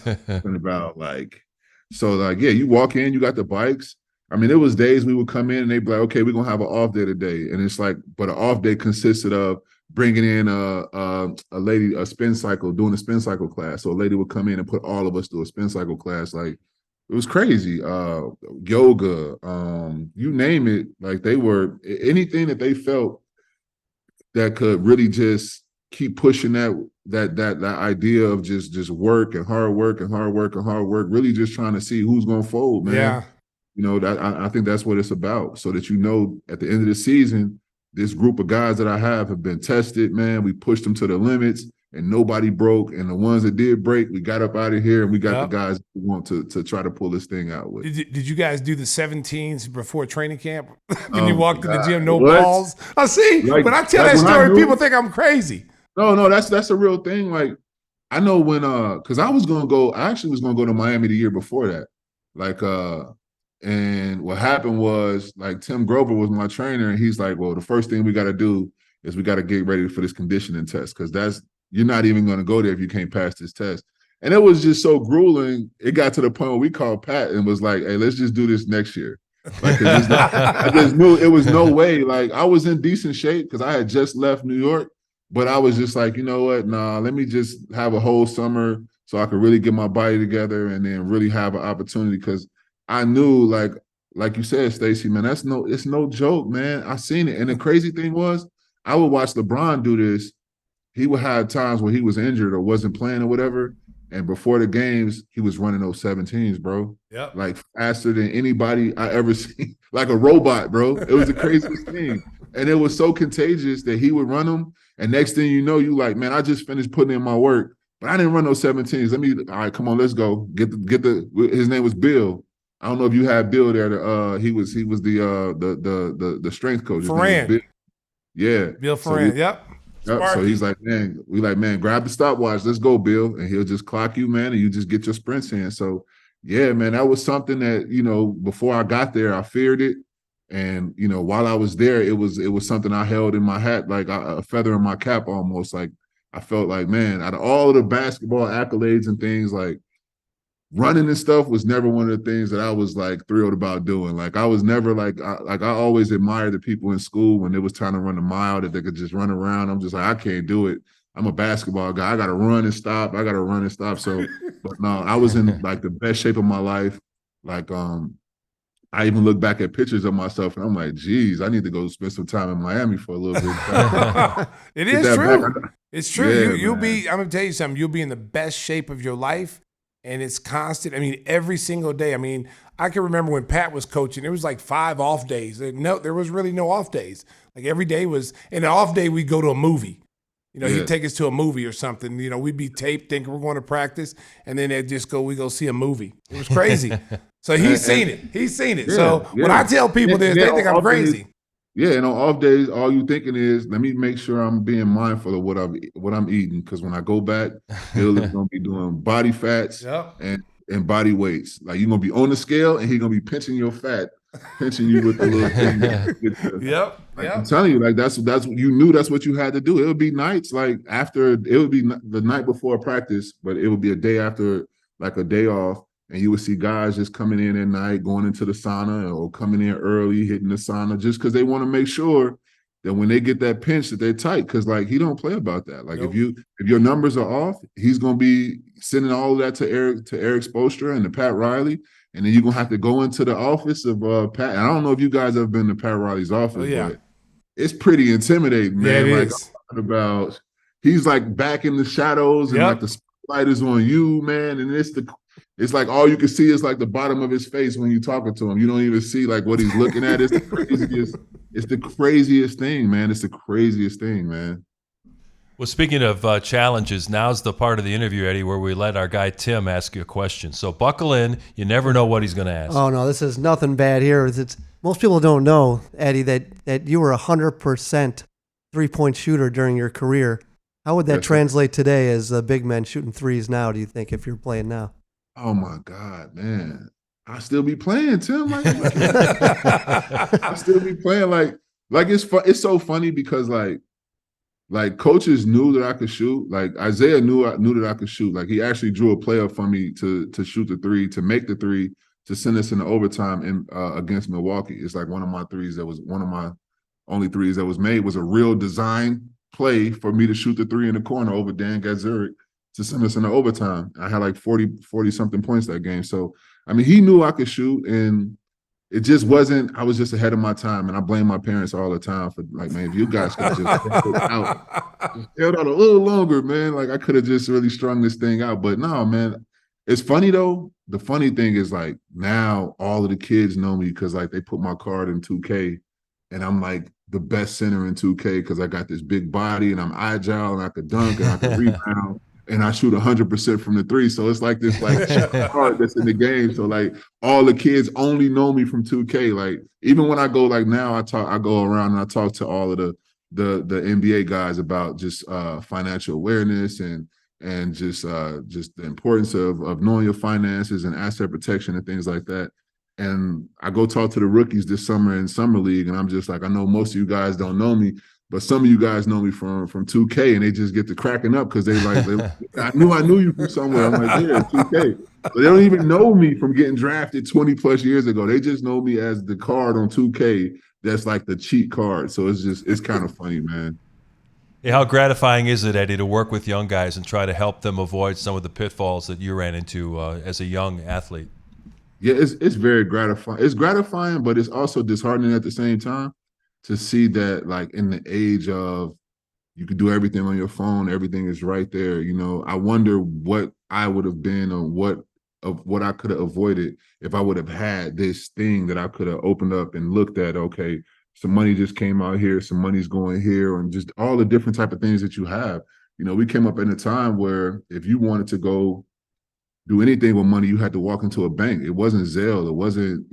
You walk in, you got the bikes. I mean, there was days we would come in and they'd be like, okay, we're gonna have an off day today. And it's like, but an off day consisted of bringing in a lady, a spin cycle, doing a spin cycle class. So a lady would come in and put all of us through a spin cycle class. Like, it was crazy. Yoga, you name it. Like, they were anything that they felt that could really just keep pushing that idea of just work and hard work and hard work and hard work, really just trying to see who's gonna fold, man. Yeah. I think that's what it's about. So that at the end of the season, this group of guys that I have been tested, man. We pushed them to the limits and nobody broke. And the ones that did break, we got up out of here and we got the guys who want to try to pull this thing out with. Did you guys do the 17s before training camp? When you walked to the gym, no what? balls? I see. Like, when I tell that story, people think I'm crazy. No, that's a real thing. Like, I know when because I actually was gonna go to Miami the year before that. Like and what happened was, like, Tim Grover was my trainer, and he's like, well, the first thing we gotta do is we gotta get ready for this conditioning test, because you're not even gonna go there if you can't pass this test. And it was just so grueling. It got to the point where we called Pat and was like, hey, let's just do this next year. Like, I just knew it was no way. Like, I was in decent shape because I had just left New York, But I was just like, you know what? Nah, let me just have a whole summer so I could really get my body together and then really have an opportunity. Because I knew, like you said, Stacey, man, it's no joke, man. I seen it. And the crazy thing was, I would watch LeBron do this. He would have times where he was injured or wasn't playing or whatever. And before the games, he was running those 17s, bro. Yep. Like faster than anybody I ever seen. Like a robot, bro. It was the craziest thing. And it was so contagious that he would run them. And next thing you know, you like, man, I just finished putting in my work, but I didn't run those 17s. All right, come on, let's go. His name was Bill. I don't know if you had Bill there. He was the strength coach. His name was Ferran. Bill. Yeah. Bill Ferran. Yep. Yep. So he's like, man, grab the stopwatch. Let's go, Bill. And he'll just clock you, man, and you just get your sprints in. So, yeah, man, that was something that, before I got there, I feared it. And, while I was there, it was something I held in my hat, like a feather in my cap almost. Like, I felt like, man, out of all of the basketball accolades and things, like, running and stuff was never one of the things that I was like thrilled about doing. Like I was never I always admired the people in school when it was time to run a mile that they could just run around. I'm just like, I can't do it. I'm a basketball guy. I got to run and stop. So, but no, I was in like the best shape of my life. Like, I even look back at pictures of myself and I'm like, geez, I need to go spend some time in Miami for a little bit. It is true. Back. It's true. Yeah, You'll be, I'm going to tell you something. You'll be in the best shape of your life. And it's constant. I mean, every single day. I mean, I can remember when Pat was coaching, there was like 5 off days. No, there was really no off days. Like every day was, and an off day, we'd go to a movie. He'd take us to a movie or something. We'd be taped thinking we're going to practice. And then they'd just we go see a movie. It was crazy. So he's seen it. He's seen it. So when I tell people this, they think I'm crazy. Yeah, and on off days, all you thinking is, let me make sure I'm being mindful of what I'm eating, because when I go back, Bill is gonna be doing body fats and body weights. Like you're gonna be on the scale, and he's gonna be pinching your fat, pinching you with the little thing. Yep. I'm telling you, like that's you knew that's what you had to do. It would be nights like after, it would be the night before practice, but it would be a day after, like a day off. And you would see guys just coming in at night, going into the sauna, or coming in early, hitting the sauna, just because they want to make sure that when they get that pinch that they're tight. Because like he don't play about that. Like if your numbers are off, he's gonna be sending all of that to Eric Spoelstra and to Pat Riley, and then you're gonna have to go into the office of Pat. And I don't know if you guys have been to Pat Riley's office, but it's pretty intimidating, man. Yeah, like I'm talking about, he's like back in the shadows and like the spotlight is on you, man, and it's like all you can see is like the bottom of his face when you're talking to him. You don't even see like what he's looking at. It's the craziest. It's the craziest thing, man. It's the craziest thing, man. Well, speaking of challenges, now's the part of the interview, Eddie, where we let our guy Tim ask you a question. So buckle in. You never know what he's going to ask. Oh, no, this is nothing bad here. Most people don't know, Eddie, that you were 100% three-point shooter during your career. How would that translate today as big men shooting threes now, do you think, if you're playing now? Oh my God, man! I still be playing, Tim. Like, I still be playing. Like it's so funny because like coaches knew that I could shoot. Like Isaiah knew that I could shoot. Like he actually drew a play up for me to shoot the three, to make the three, to send us into overtime against Milwaukee. It's like one of my only threes that was made was a real design play for me to shoot the three in the corner over Dan Gadzuric to send us into overtime. I had like 40 something points that game. So, I mean, he knew I could shoot, and it just wasn't, I was just ahead of my time. And I blame my parents all the time for like, man, if you guys could just held out a little longer, man, like I could have just really strung this thing out. But no, man, it's funny though. The funny thing is like now all of the kids know me because like they put my card in 2K, and I'm like the best center in 2K because I got this big body and I'm agile and I could dunk and I could rebound. And I shoot 100% from the three. So it's like this like card that's in the game. So like all the kids only know me from 2K. Like even when I go like now, I go around and I talk to all of the NBA guys about just financial awareness and just the importance of knowing your finances and asset protection and things like that. And I go talk to the rookies this summer in Summer League, and I'm just like, I know most of you guys don't know me, but some of you guys know me from 2K, and they just get to cracking up because I knew you from somewhere. I'm like, yeah, 2K. But they don't even know me from getting drafted 20 plus years ago. They just know me as the card on 2K that's like the cheat card. So it's kind of funny, man. Yeah, how gratifying is it, Eddie, to work with young guys and try to help them avoid some of the pitfalls that you ran into as a young athlete? Yeah, it's very gratifying. It's gratifying, but it's also disheartening at the same time to see that, like, in the age of you can do everything on your phone, everything is right there. You know, I wonder what I would have been, or what I could have avoided if I would have had this thing that I could have opened up and looked at. Okay, some money just came out here, some money's going here, and just all the different type of things that you have. You know, we came up in a time where if you wanted to go do anything with money, you had to walk into a bank. It wasn't Zelle. It wasn't,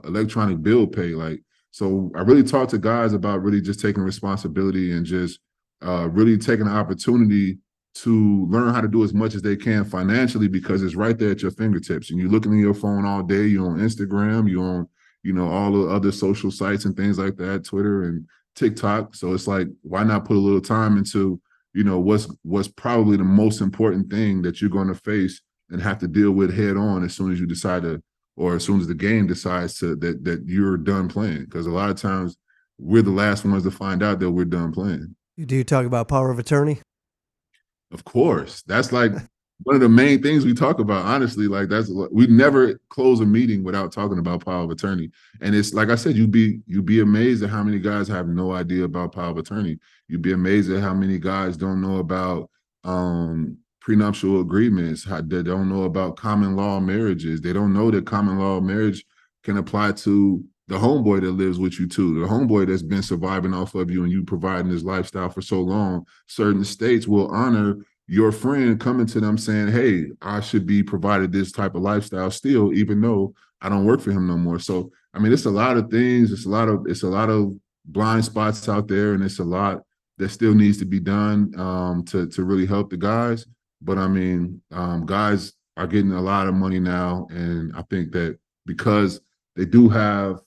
electronic bill pay. Like, so I really talked to guys about really just taking responsibility and just really taking the opportunity to learn how to do as much as they can financially, because it's right there at your fingertips. And you're looking at your phone all day. You're on Instagram. You're on, all the other social sites and things like that, Twitter and TikTok. So it's like, why not put a little time into, what's probably the most important thing that you're going to face and have to deal with head on as soon as you decide to, or as soon as the game decides to that you're done playing. Because a lot of times we're the last ones to find out that we're done playing. Do you talk about power of attorney? Of course, that's like one of the main things we talk about. Honestly, like we never close a meeting without talking about power of attorney. And it's like I said, you'd be amazed at how many guys have no idea about power of attorney. You'd be amazed at how many guys don't know about prenuptial agreements. They don't know about common law marriages. They don't know that common law marriage can apply to the homeboy that lives with you too. The homeboy that's been surviving off of you and you providing this lifestyle for so long. Certain states will honor your friend coming to them saying, hey, I should be provided this type of lifestyle still, even though I don't work for him no more. So, I mean, it's a lot of things. It's a lot of blind spots out there, and it's a lot that still needs to be done to really help the guys. But I mean, guys are getting a lot of money now, and I think that because they do have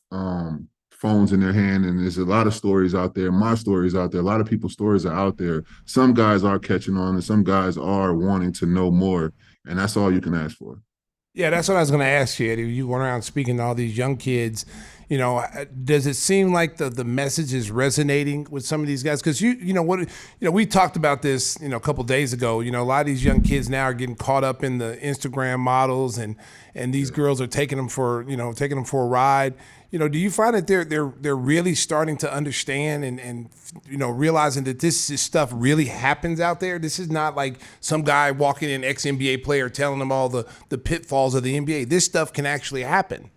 phones in their hand, and there's a lot of stories out there. My stories out there. A lot of people's stories are out there. Some guys are catching on, and some guys are wanting to know more, and that's all you can ask for. Yeah, that's what I was going to ask you, Eddie. You went around speaking to all these young kids. Does it seem like the message is resonating with some of these guys? Because we talked about this, a couple of days ago. A lot of these young kids now are getting caught up in the Instagram models, and these girls are taking them for a ride. Do you find that they're really starting to understand and realizing that this stuff really happens out there? This is not like some guy walking in, ex-NBA player, telling them all the pitfalls of the NBA. This stuff can actually happen.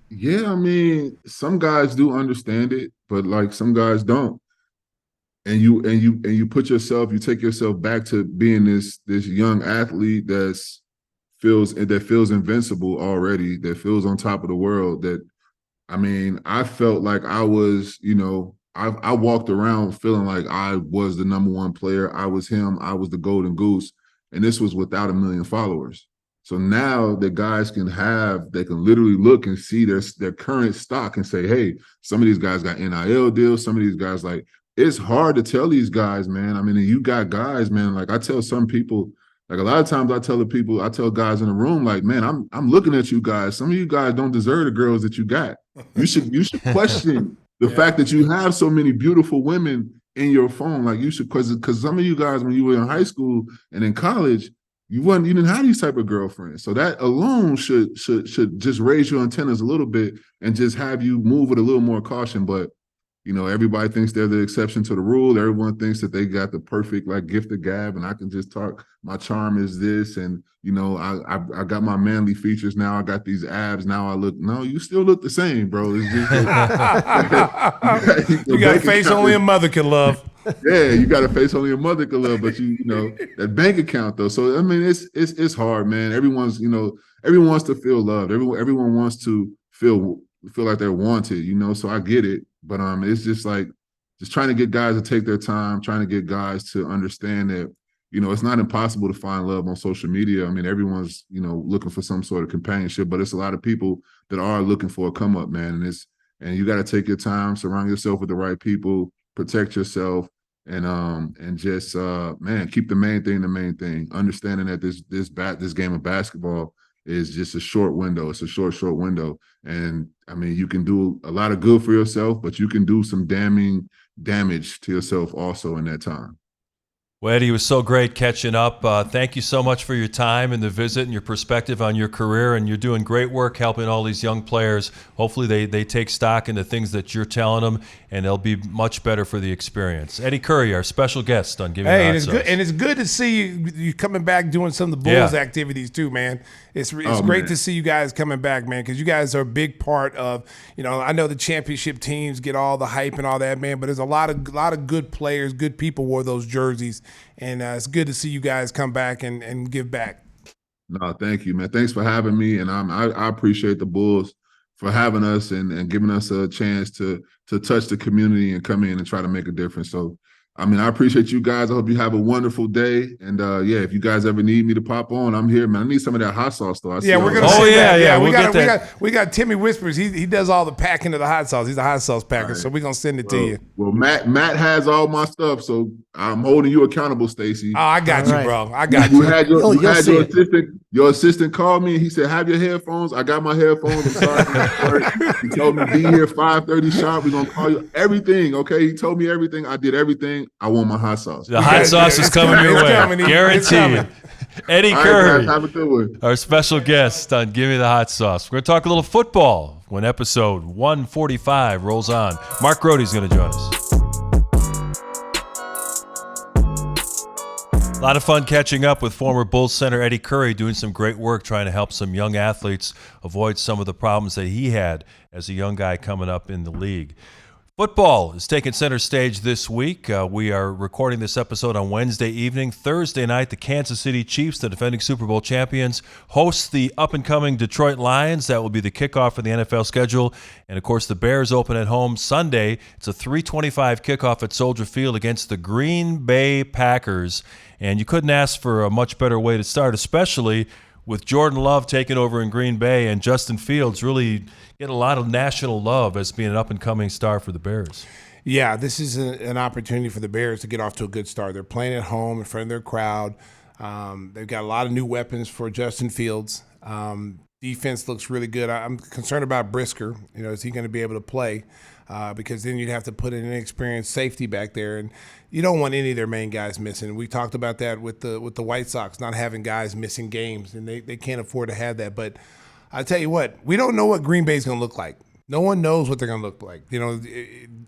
Yeah, I mean, some guys do understand it, but like some guys don't. And you you take yourself back to being this young athlete that feels invincible already, that feels on top of the world. That, I mean, I felt like I was, I walked around feeling like I was the number one player. I was him. I was the golden goose. And this was without 1 million followers. So now the guys they can literally look and see their current stock and say, hey, some of these guys got NIL deals. Some of these guys, like, it's hard to tell these guys, man. I mean, you got guys, man, like I tell some people, like a lot of times I tell guys in the room, like, man, I'm looking at you guys. Some of you guys don't deserve the girls that you got. You should question the fact that you have so many beautiful women in your phone. Like, you should, because some of you guys, when you were in high school and in college, you didn't have these type of girlfriends. So that alone should just raise your antennas a little bit and just have you move with a little more caution. But everybody thinks they're the exception to the rule. Everyone thinks that they got the perfect, like, gift of gab, and I can just talk. My charm is this, and I got my manly features now. I got these abs now. No, you still look the same, bro. It's just you got a face only a mother can love. Yeah, you got a face only a mother can love, but that bank account though. So I mean, it's hard, man. Everyone wants to feel loved. Everyone wants to feel like they're wanted, so I get it. But it's just like trying to get guys to take their time, trying to get guys to understand that, it's not impossible to find love on social media. I mean, everyone's, looking for some sort of companionship, but it's a lot of people that are looking for a come up, man. And you got to take your time, surround yourself with the right people, protect yourself, and just man, keep the main thing. Understanding that this game of basketball is just a short window. It's a short window. And I mean, you can do a lot of good for yourself, but you can do some damning damage to yourself also in that time. Well, Eddie, it was so great catching up. Thank you so much for your time and the visit and your perspective on your career. And you're doing great work helping all these young players. Hopefully they take stock in the things that you're telling them, and they'll be much better for the experience. Eddie Curry, our special guest on Gimme. Hey, and it's good to see you coming back doing some of the Bulls activities too, man. It's great to see you guys coming back, man, because you guys are a big part of, I know the championship teams get all the hype and all that, man, but there's a lot of good players, good people wore those jerseys, and it's good to see you guys come back and give back. No, thank you, man. Thanks for having me, and I appreciate the Bulls for having us and giving us a chance to touch the community and come in and try to make a difference. So, I appreciate you guys. I hope you have a wonderful day. And if you guys ever need me to pop on, I'm here, man. I need some of that hot sauce though. We're gonna. Oh yeah. We got Timmy Whispers. He does all the packing of the hot sauce. He's a hot sauce packer, so we're gonna send it to you. Well, Matt has all my stuff, so I'm holding you accountable, Stacey. Oh, I got you, bro. I got you. Your assistant called me and he said, "Have your headphones." I got my headphones. I'm sorry. He told me be here 5:30 sharp. We're gonna call you. Everything, okay? He told me everything. I did everything. I want my hot sauce. The hot sauce is coming your way. Guaranteed. Eddie Curry, have a good one. Our special guest on Give Me the Hot Sauce. We're going to talk a little football when episode 145 rolls on. Mark Grote's going to join us. A lot of fun catching up with former Bulls center Eddie Curry, doing some great work trying to help some young athletes avoid some of the problems that he had as a young guy coming up in the league. Football is taking center stage this week. We are recording this episode on Wednesday evening. Thursday night, the Kansas City Chiefs, the defending Super Bowl champions, host the up-and-coming Detroit Lions. That will be the kickoff for the NFL schedule. And, of course, the Bears open at home Sunday. It's a 3:25 kickoff at Soldier Field against the Green Bay Packers. And you couldn't ask for a much better way to start, especially with Jordan Love taking over in Green Bay and Justin Fields really getting a lot of national love as being an up-and-coming star for the Bears. Yeah, this is an opportunity for the Bears to get off to a good start. They're playing at home in front of their crowd. They've got a lot of new weapons for Justin Fields. Defense looks really good. I'm concerned about Brisker. Is he going to be able to play? Because then you'd have to put an inexperienced safety back there, and you don't want any of their main guys missing. We talked about that with the White Sox not having guys missing games, and they can't afford to have that. But I tell you what, we don't know what Green Bay's going to look like. No one knows what they're going to look like.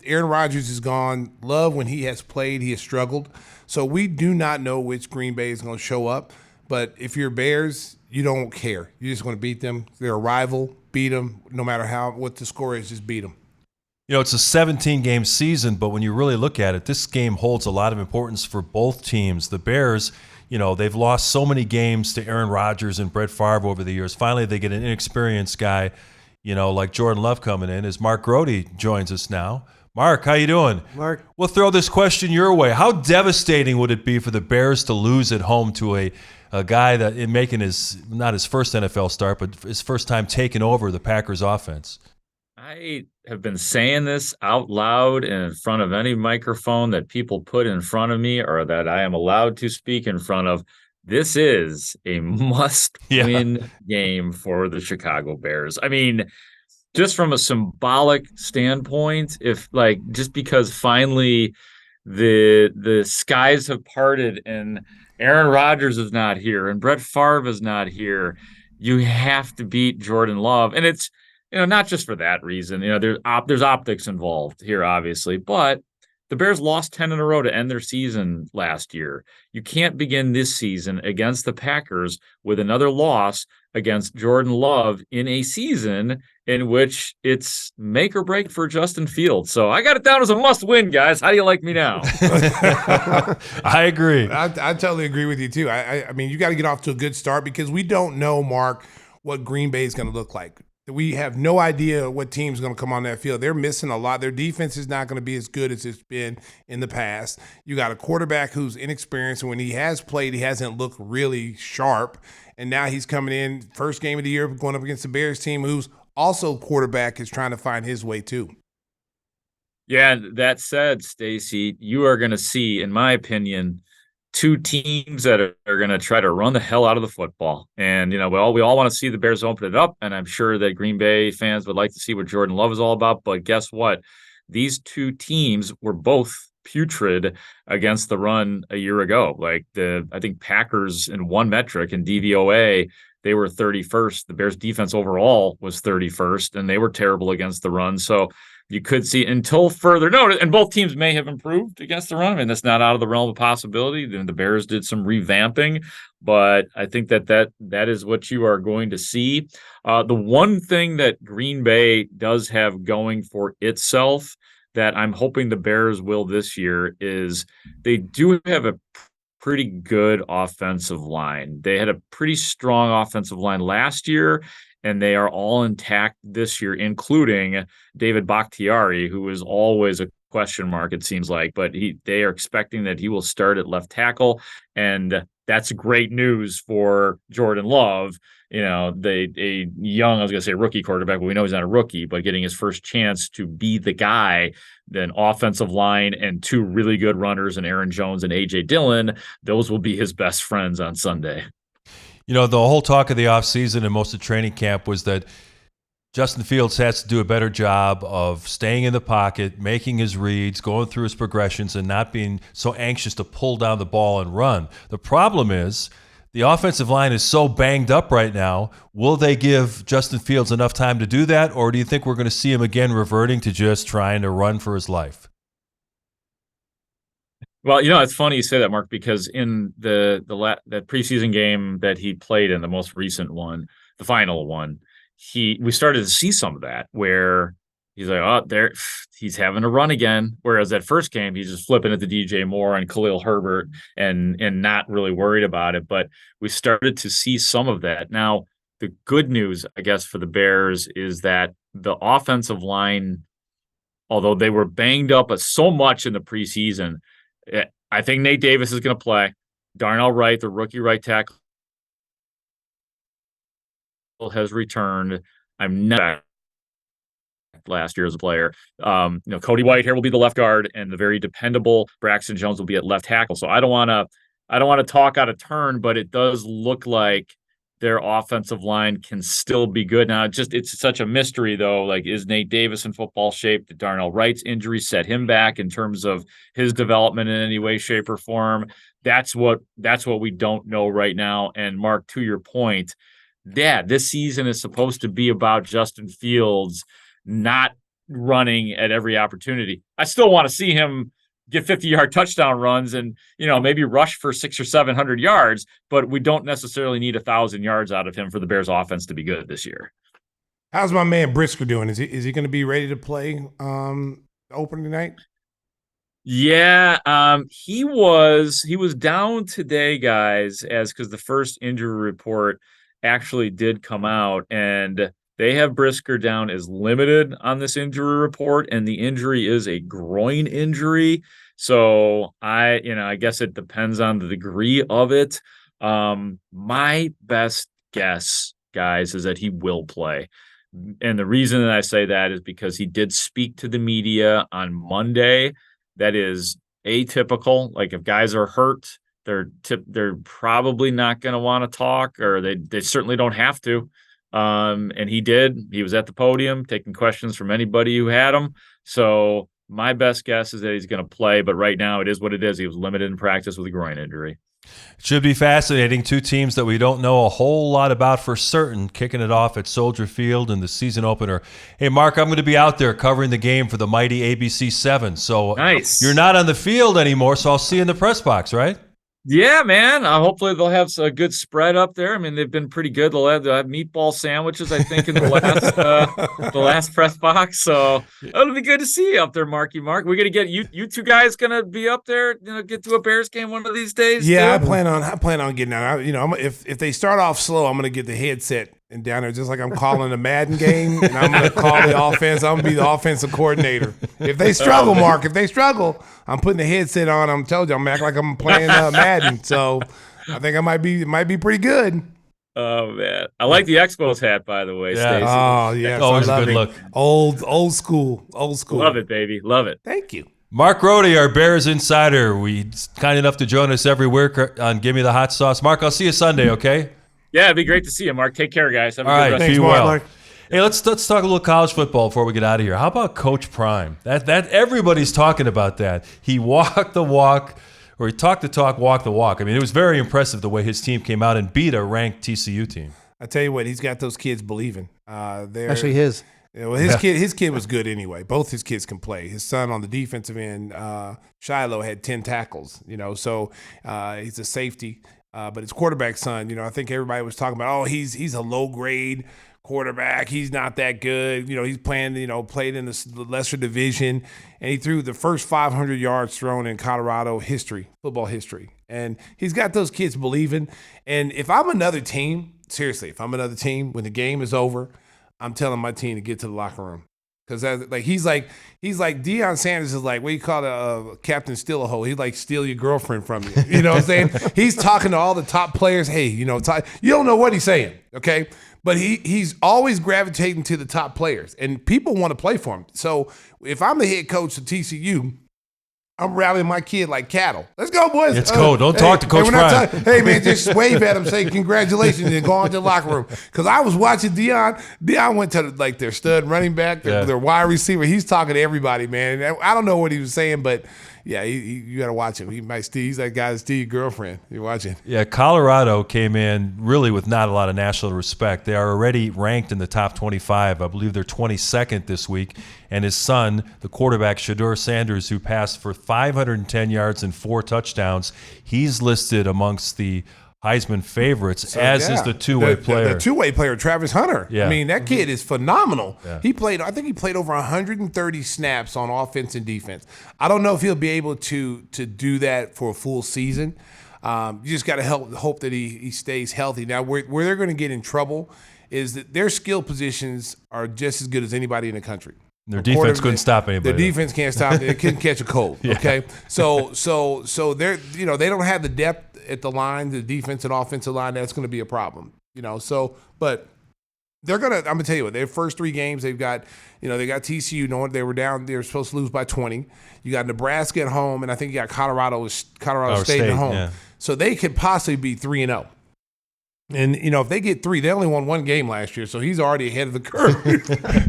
Aaron Rodgers is gone. Love, when he has played, he has struggled. So we do not know which Green Bay is going to show up. But if you're Bears, you don't care. You just want to beat them. They're a rival. Beat them. No matter what the score is, just beat them. It's a 17-game season, but when you really look at it, this game holds a lot of importance for both teams. The Bears, they've lost so many games to Aaron Rodgers and Brett Favre over the years. Finally, they get an inexperienced guy, like Jordan Love coming in, as Mark Grote joins us now. Mark, how you doing? Mark. We'll throw this question your way. How devastating would it be for the Bears to lose at home to a guy that in making not his first NFL start, but his first time taking over the Packers offense? I have been saying this out loud and in front of any microphone that people put in front of me or that I am allowed to speak in front of. This is a must-win game for the Chicago Bears. Just from a symbolic standpoint, just because finally the skies have parted and Aaron Rodgers is not here and Brett Favre is not here, you have to beat Jordan Love. And it's, not just for that reason. There's optics involved here, obviously, but the Bears lost 10 in a row to end their season last year. You can't begin this season against the Packers with another loss against Jordan Love in a season in which it's make or break for Justin Fields. So I got it down as a must-win, guys. How do you like me now? I agree. I totally agree with you, too. I mean, you got to get off to a good start because we don't know, Mark, what Green Bay is going to look like. We have no idea what team's going to come on that field. They're missing a lot. Their defense is not going to be as good as it's been in the past. You got a quarterback who's inexperienced, and when he has played, he hasn't looked really sharp. And now he's coming in, first game of the year, going up against the Bears team, who's also quarterback is trying to find his way too. Yeah, that said, Stacey, you are going to see, in my opinion, two teams that are going to try to run the hell out of the football. And, we all want to see the Bears open it up, and I'm sure that Green Bay fans would like to see what Jordan Love is all about. But guess what? these two teams were both putrid against the run a year ago. Like I think Packers in one metric in DVOA, they were 31st. The Bears defense overall was 31st, and they were terrible against the run. So you could see until further notice, and both teams may have improved against the run. I mean, that's not out of the realm of possibility. Then the Bears did some revamping, but I think that is what you are going to see. The one thing that Green Bay does have going for itself that I'm hoping the Bears will this year is they do have a pretty good offensive line. They had a pretty strong offensive line last year, and they are all intact this year, including David Bakhtiari, who is always a question mark, it seems like, but they are expecting that he will start at left tackle, and that's great news for Jordan Love. You know, a young, I was going to say rookie quarterback, but we know he's not a rookie, but getting his first chance to be the guy, then offensive line and two really good runners and Aaron Jones and A.J. Dillon, those will be his best friends on Sunday. You know, the whole talk of the offseason and most of training camp was that Justin Fields has to do a better job of staying in the pocket, making his reads, going through his progressions, and not being so anxious to pull down the ball and run. The problem is the offensive line is so banged up right now. Will they give Justin Fields enough time to do that, or do you think we're going to see him again reverting to just trying to run for his life? Well, you know, it's funny you say that, Mark, because in that preseason game that he played in, the most recent one, the final one, we started to see some of that where he's like, oh, he's having a run again. Whereas that first game, he's just flipping it to DJ Moore and Khalil Herbert and not really worried about it. But we started to see some of that. Now, the good news, I guess, for the Bears is that the offensive line, although they were banged up so much in the preseason, I think Nate Davis is going to play. Darnell Wright, the rookie right tackle, has returned. I'm not last year as a player. You know, Cody Whitehair will be the left guard, and the very dependable Braxton Jones will be at left tackle. So I don't want to talk out of turn, but it does look like their offensive line can still be good. Now, it's such a mystery, though. Like, is Nate Davis in football shape? Did Darnell Wright's injury set him back in terms of his development in any way, shape, or form? That's what we don't know right now. And Mark, to your point, this season is supposed to be about Justin Fields not running at every opportunity. I still want to see him get 50-yard touchdown runs and, you know, maybe rush for 600 or 700 yards, but we don't necessarily need 1,000 yards out of him for the Bears offense to be good this year. How's my man Brisker doing? Is he going to be ready to play opening night? Yeah, he was down today, guys, because the first injury report actually did come out, and they have Brisker down as limited on this injury report, and the injury is a groin injury. So I guess it depends on the degree of it. My best guess, guys, is that he will play. And the reason that I say that is because he did speak to the media on Monday. That is atypical. Like, if guys are hurt, they're probably not going to want to talk, or they certainly don't have to. And he did. He was at the podium taking questions from anybody who had him. So my best guess is that he's going to play, but right now it is what it is. He was limited in practice with a groin injury. It should be fascinating. Two teams that we don't know a whole lot about for certain, kicking it off at Soldier Field in the season opener. Hey, Mark, I'm going to be out there covering the game for the mighty ABC 7. So nice. You're not on the field anymore, so I'll see you in the press box, right? Yeah, man. Hopefully they'll have a good spread up there. I mean, they've been pretty good. They'll have meatball sandwiches, I think, in the last press box. So it'll be good to see you up there, Marky Mark. We're gonna get you two guys gonna be up there. You know, get to a Bears game one of these days. Yeah, too? I plan on getting out. If they start off slow, I'm gonna get the headset and down there, just like I'm calling a Madden game, and I'm gonna call the offense. I'm gonna be the offensive coordinator. If they struggle, Mark, I'm putting the headset on. I'm telling you, I'm acting like I'm playing Madden. So I think it might be pretty good. Oh man, I like the Expos hat, by the way. Yeah. Stacey. Oh yeah, always a good look. Old school. Love it, baby. Love it. Thank you. Mark Rohde, our Bears insider. Kind enough to join us every week on Gimme the Hot Sauce. Mark, I'll see you Sunday, okay? Yeah, it'd be great to see you, Mark. Take care, guys. Have a All good right, rest. be Thanks, well. Mark. Hey, let's talk a little college football before we get out of here. How about Coach Prime? That everybody's talking about that. He walked the walk, or he talked the talk, walked the walk. I mean, it was very impressive the way his team came out and beat a ranked TCU team. I tell you what, he's got those kids believing. Actually, his. Yeah, well, his kid was good anyway. Both his kids can play. His son on the defensive end, Shiloh, had 10 tackles. So he's a safety. But his quarterback son, I think everybody was talking about, he's a low grade quarterback. He's not that good. He's played in the lesser division, and he threw the first 500 yards thrown in Colorado football history. And he's got those kids believing. And if I'm another team, seriously, when the game is over, I'm telling my team to get to the locker room. Because he's like Deion Sanders is like, what do you call a Captain Steal a Hoe? He's like, steal your girlfriend from you. You know what I'm saying? He's talking to all the top players. Hey, you don't know what he's saying, okay? But he's always gravitating to the top players, and people want to play for him. So if I'm the head coach of TCU, I'm rallying my kid like cattle. Let's go, boys. It's cold. Don't talk to Coach Prime. Hey, man, just wave at him, say congratulations, and go on to the locker room. Because I was watching Deion. Deion went to their stud running back, their wide receiver. He's talking to everybody, man. And I don't know what he was saying, but yeah, you got to watch him. He's that guy that steal your girlfriend. You're watching. Yeah, Colorado came in really with not a lot of national respect. They are already ranked in the top 25. I believe they're 22nd this week. And his son, the quarterback, Shedeur Sanders, who passed for 510 yards and 4 touchdowns, he's listed amongst the Heisman favorites, is the two-way player. The two-way player, Travis Hunter. Yeah. I mean, that kid is phenomenal. Yeah. I think he played over 130 snaps on offense and defense. I don't know if he'll be able to do that for a full season. You just got to hope that he stays healthy. Now, where they're going to get in trouble is that their skill positions are just as good as anybody in the country. Their defense couldn't stop anybody. Their defense can't stop. They couldn't catch a cold. Yeah. Okay, so they're they don't have the depth at the line, the defense and offensive line. That's going to be a problem. But they're gonna. I'm gonna tell you what. Their first 3 games, they've got. They got TCU. Knowing they were down, they were supposed to lose by 20. You got Nebraska at home, and I think you got Colorado State at home. Yeah. So they could possibly be 3-0. And, if they get 3, they only won 1 game last year, so he's already ahead of the curve.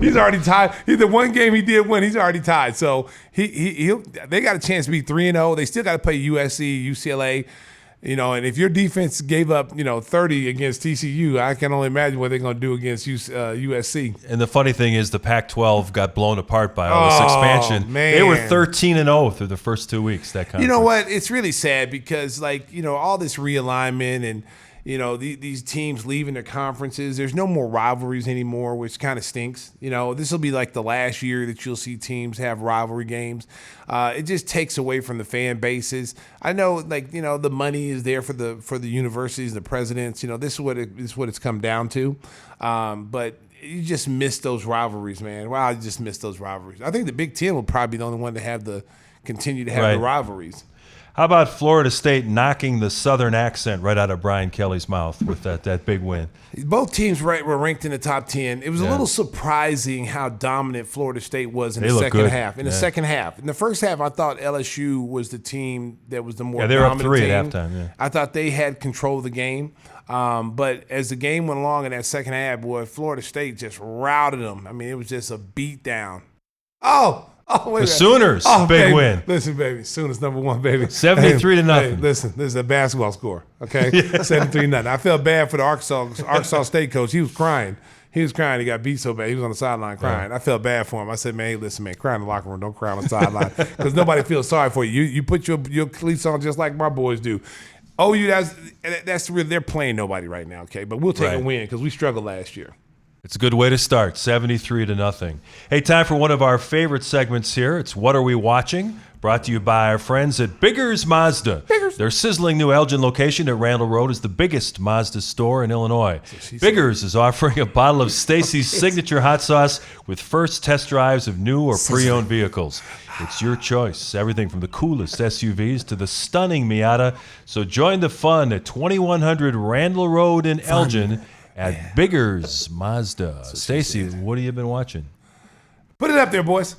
He's already tied. The 1 game he did win, he's already tied. So they got a chance to be 3-0. They still got to play USC, UCLA, and if your defense gave up, 30 against TCU, I can only imagine what they're going to do against USC. And the funny thing is the Pac-12 got blown apart by all this expansion. Man. They were 13-0 through the first 2 weeks, that conference. You know what? It's really sad because, all this realignment and – these teams leaving their conferences. There's no more rivalries anymore, which kind of stinks. This will be like the last year that you'll see teams have rivalry games. It just takes away from the fan bases. I know, the money is there for the universities, the presidents. This is what it's come down to. But you just miss those rivalries, man. Wow, you just miss those rivalries. I think the Big Ten will probably be the only one to continue to have the rivalries. How about Florida State knocking the Southern accent right out of Brian Kelley's mouth with that big win? Both teams were ranked in the top 10. It was a little surprising how dominant Florida State was in the second half. In the second half. In the first half, I thought LSU was the team that was the more dominant team. They were up 3 at halftime. Yeah. I thought they had control of the game. But as the game went along in that second half, Florida State just routed them. I mean, it was just a beat down. The Sooners, big win. Listen, baby, Sooners #1, baby. 73-0. Hey, listen, this is a basketball score, okay? 73-0. I felt bad for the Arkansas State coach. He was crying. He got beat so bad. He was on the sideline crying. Yeah. I felt bad for him. I said, man, hey, listen, man, cry in the locker room. Don't cry on the sideline because nobody feels sorry for you. You put your cleats on just like my boys do. That's real. They're playing nobody right now, okay? But we'll take a win because we struggled last year. It's a good way to start, 73-0. Hey, time for one of our favorite segments here. It's What Are We Watching? Brought to you by our friends at Biggers Mazda. Their sizzling new Elgin location at Randall Road is the biggest Mazda store in Illinois. Biggers is offering a bottle of Stacey's signature hot sauce with first test drives of new or pre-owned vehicles. It's your choice. Everything from the coolest SUVs to the stunning Miata. So join the fun at 2100 Randall Road in Elgin. At Biggers Mazda. Stacey, what have you been watching? Put it up there, boys.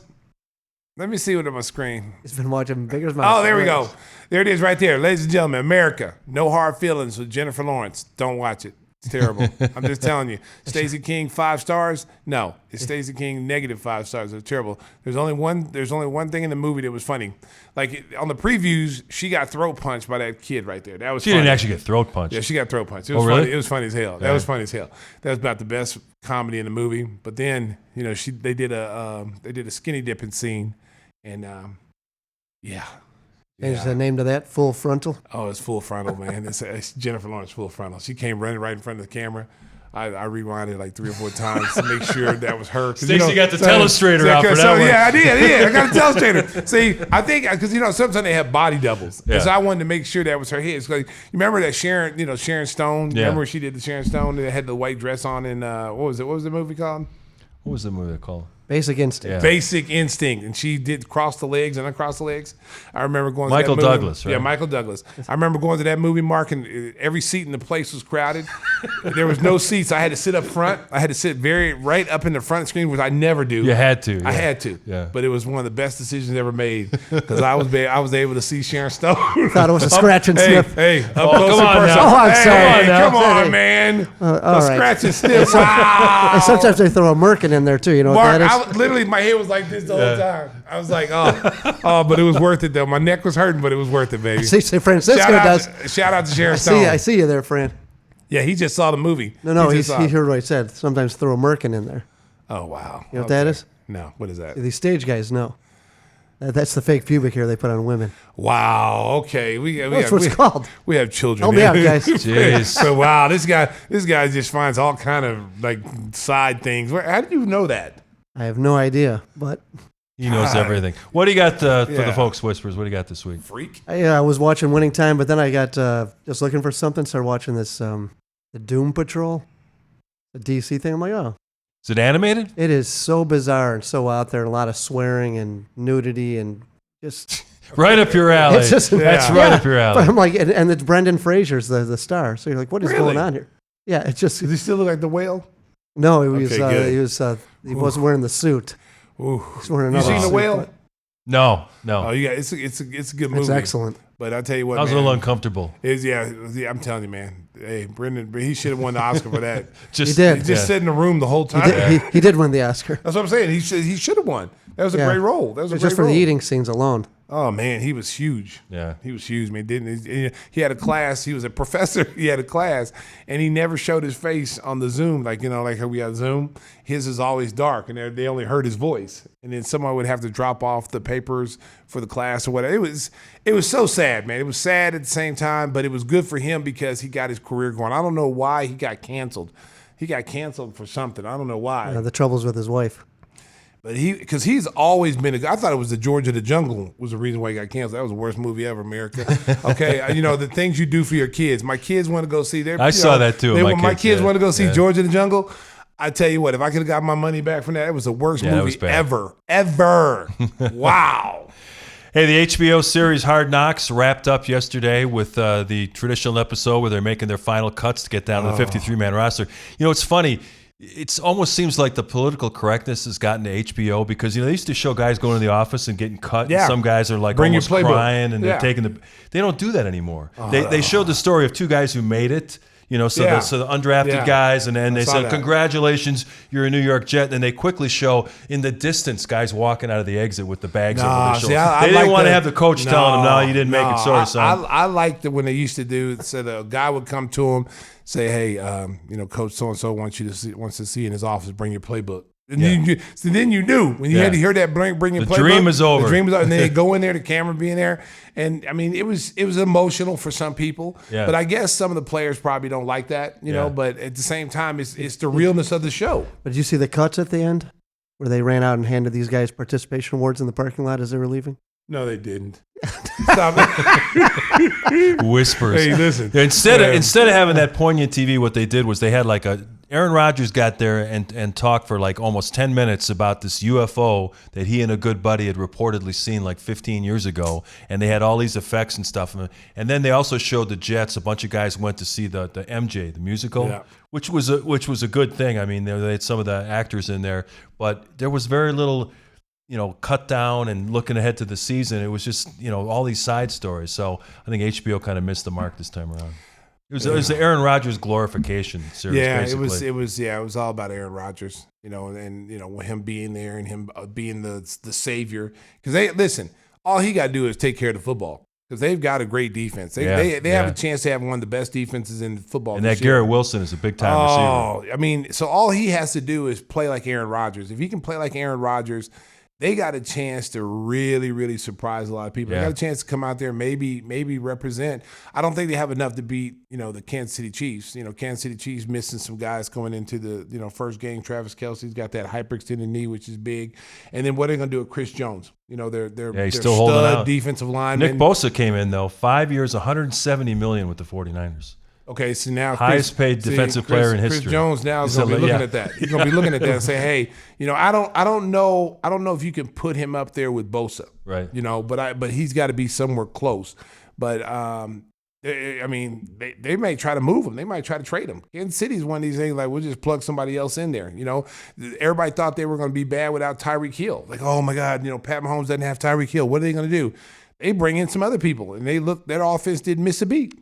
Let me see what on my screen. He's been watching Biggers Mazda. Oh, there we go. There it is right there. Ladies and gentlemen, America, No Hard Feelings with Jennifer Lawrence. Don't watch it. It's terrible. I'm just telling you. Stacey King 5 stars? No, it's Stacey King -5 stars. It's terrible. There's only one thing in the movie that was funny. Like on the previews, she got throat punched by that kid right there. That was She funny. didn't actually get throat punched. Yeah, she got throat punched. It was really? funny. It was funny as hell. That was funny as hell. That was about the best comedy in the movie. But then, they did a skinny dipping scene, and yeah. Change the name to that, Full Frontal. Oh, it's Full Frontal, man. It's Jennifer Lawrence Full Frontal. She came running right in front of the camera. I rewinded like 3 or 4 times to make sure that was her. Stacey got the telestrator out for that one. Yeah, I did. I got a telestrator. See, I think because sometimes they have body doubles, Yeah. so I wanted to make sure that was her head. It's like, you remember that Sharon Stone? Yeah. Remember when she did the Sharon Stone that had the white dress on? And what was it? What was the movie called? What was the movie called? Basic Instinct. Yeah. Basic Instinct, and she did cross the legs and uncross the legs. I remember going to Michael that movie. Douglas, right? Yeah, Michael Douglas. I remember going to that movie, Mark, and every seat in the place was crowded. There was no seats. I had to sit up front. I had to sit right up in the front screen, which I never do. You had to. I yeah. had to. Yeah. But it was one of the best decisions ever made because I was able to see Sharon Stone. Thought it was a scratch and sniff. Hey, up Oh, close come and on personal. now. Oh, I'm Hey, sorry. come on, Hey. man. all A right. scratch and sniff. Wow. And sometimes they throw a merkin in there too. You know Mark, what that is? literally, my head was like this the whole time. I was like, oh, but it was worth it though. My neck was hurting, but it was worth it, baby. See, Francisco does. Shout out to Sharon Stone. I see you there, Fran. Yeah, he just saw the movie. No, he he just saw it. heard what I said. Sometimes throw a merkin in there. Oh wow. You know what that is? No, what is that? These stage guys know. That's the fake pubic hair they put on women. Wow. Okay, That's what it's called. We have children. Help me out, guys. Jeez. So wow, this guy just finds all kind of like side things. How did you know that? I have no idea, but He knows God. everything. What do you got for Yeah. the folks whispers? What do you got this week? Freak. I was watching Winning Time, but then I got just looking for something. Started watching this the Doom Patrol, the DC thing. I'm like, oh, Is it animated? it is so bizarre and so out there. A lot of swearing and nudity and just. Right up your alley. It's just That's Yeah. right up your alley. But I'm like, and it's Brendan Fraser's the star. So you're like, what is Really? going on here? Yeah, it's just Does he still look like the whale? no. He was Okay, good. he wasn't wearing the suit. Ooh. He's wearing You another seen the suit, whale? but No. Oh, you got it's a good movie. It's excellent. But I tell you what, I was a man, little uncomfortable. yeah, I'm telling you, man. Hey, Brendan, he should have won the Oscar for that. Just, He did. He just yeah. sat in the room the whole He time. did, he did win the Oscar. That's what I'm saying. He should have won. That was a Yeah. great role. That was a great Just for role. the eating scenes alone. Oh man, he was huge. Yeah. He was huge, man. Didn't he had a class? He was a professor. He had a class, and he never showed his face on the Zoom, like how we have Zoom. His is always dark, and they only heard his voice. And then someone would have to drop off the papers for the class or whatever. It was so sad, man. It was sad at the same time, but it was good for him because he got his career going. I don't know why he got canceled. He got canceled for something. I don't know why. The troubles with his wife. But because he's always been I thought it was the George of the Jungle was the reason why he got canceled. That was the worst movie ever, America. Okay, the things you do for your kids. My kids want to go see their. I saw that too, They, my my kids, kids yeah. want to go see Yeah. George of the Jungle. I tell you what, if I could have got my money back from that, it was the worst Yeah, that movie was bad. ever. Wow. Hey, the HBO series Hard Knocks wrapped up yesterday with the traditional episode where they're making their final cuts to get down to the 53-man roster. You know, it's funny. It almost seems like the political correctness has gotten to HBO because, they used to show guys going to the office and getting cut. Yeah. And some guys are like Bring your almost playbook. crying and Yeah. they're taking they don't do that anymore. They showed the story of two guys who made it. So Yeah. the undrafted Yeah. guys, and then they saw said, that. "Congratulations, you're a New York Jet." And they quickly show in the distance guys walking out of the exit with the bags over their shoulders. They didn't want to have the coach telling them, "No, you didn't make it." Sorry, son. I liked it when they used to do. So the guy would come to him, say, "Hey, Coach so and so wants to see in his office. Bring your playbook." And then you knew when you had to hear that bring your The playbook. dream is over. The dream is over. And then they go in there, the camera being there, and I mean it was emotional for some people. Yeah. But I guess some of the players probably don't like that, Yeah. But at the same time, it's the realness of the show. But did you see the cuts at the end where they ran out and handed these guys participation awards in the parking lot as they were leaving? No, they didn't. Stop it. Whispers. Hey, listen. Instead Man. of having that poignant TV, what they did was they had Aaron Rodgers got there and talked for like almost 10 minutes about this UFO that he and a good buddy had reportedly seen like 15 years ago, and they had all these effects and stuff. And then they also showed the Jets. A bunch of guys went to see the MJ, the musical, Yeah. which was a good thing. I mean, they had some of the actors in there, but there was very little cut down and looking ahead to the season. It was just, all these side stories. So I think HBO kind of missed the mark this time around. It was the Aaron Rodgers glorification series. Yeah, basically. it was all about Aaron Rodgers, and him being there and him being the savior. Because all he got to do is take care of the football. Because they've got a great defense. They have a chance to have one of the best defenses in football. And that Garrett Wilson is a big time receiver. I mean, so all he has to do is play like Aaron Rodgers. If he can play like Aaron Rodgers, they got a chance to really, really surprise a lot of people. Yeah. They got a chance to come out there, maybe represent. I don't think they have enough to beat, the Kansas City Chiefs. Kansas City Chiefs missing some guys going into the, first game. Travis Kelce's got that hyperextended knee, which is big. And then what are they going to do with Chris Jones? Their still holding out. Defensive lineman. Nick Bosa came in though, 5 years, $170 million with the 49ers. Okay, so now highest paid defensive player in history. Chris Jones now is going to be looking at that. He's going to be looking at that and say, "Hey, I don't know if you can put him up there with Bosa, right? But he's got to be somewhere close. But they may try to move him. They might try to trade him. Kansas City's one of these things like we'll just plug somebody else in there. Everybody thought they were going to be bad without Tyreek Hill. Like, oh my God, Pat Mahomes doesn't have Tyreek Hill. What are they going to do? They bring in some other people, and their offense didn't miss a beat.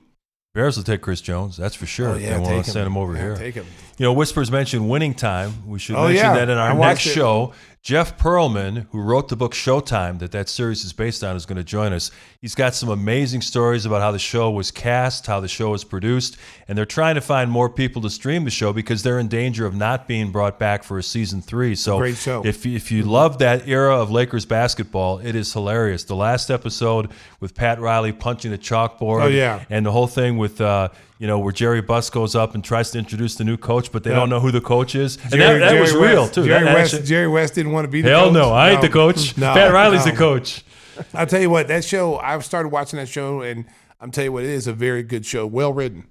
Bears will take Chris Jones, that's for sure. Oh, yeah, they want to send him over here. Take him. Whispers mentioned Winning Time. We should mention that in our next show. Jeff Pearlman, who wrote the book Showtime that series is based on, is going to join us. He's got some amazing stories about how the show was cast, how the show was produced, and they're trying to find more people to stream the show because they're in danger of not being brought back for a season 3. So great show. If you love that era of Lakers basketball, it is hilarious. The last episode with Pat Riley punching the chalkboard, and the whole thing with where Jerry Buss goes up and tries to introduce the new coach, but they don't know who the coach is. And that was real, too. Jerry West didn't want to be the coach. Hell no, I ain't the coach. Pat Riley's the coach. I'll tell you what, that show, I've started watching that show, and I'm telling you what, it is a very good show, well written.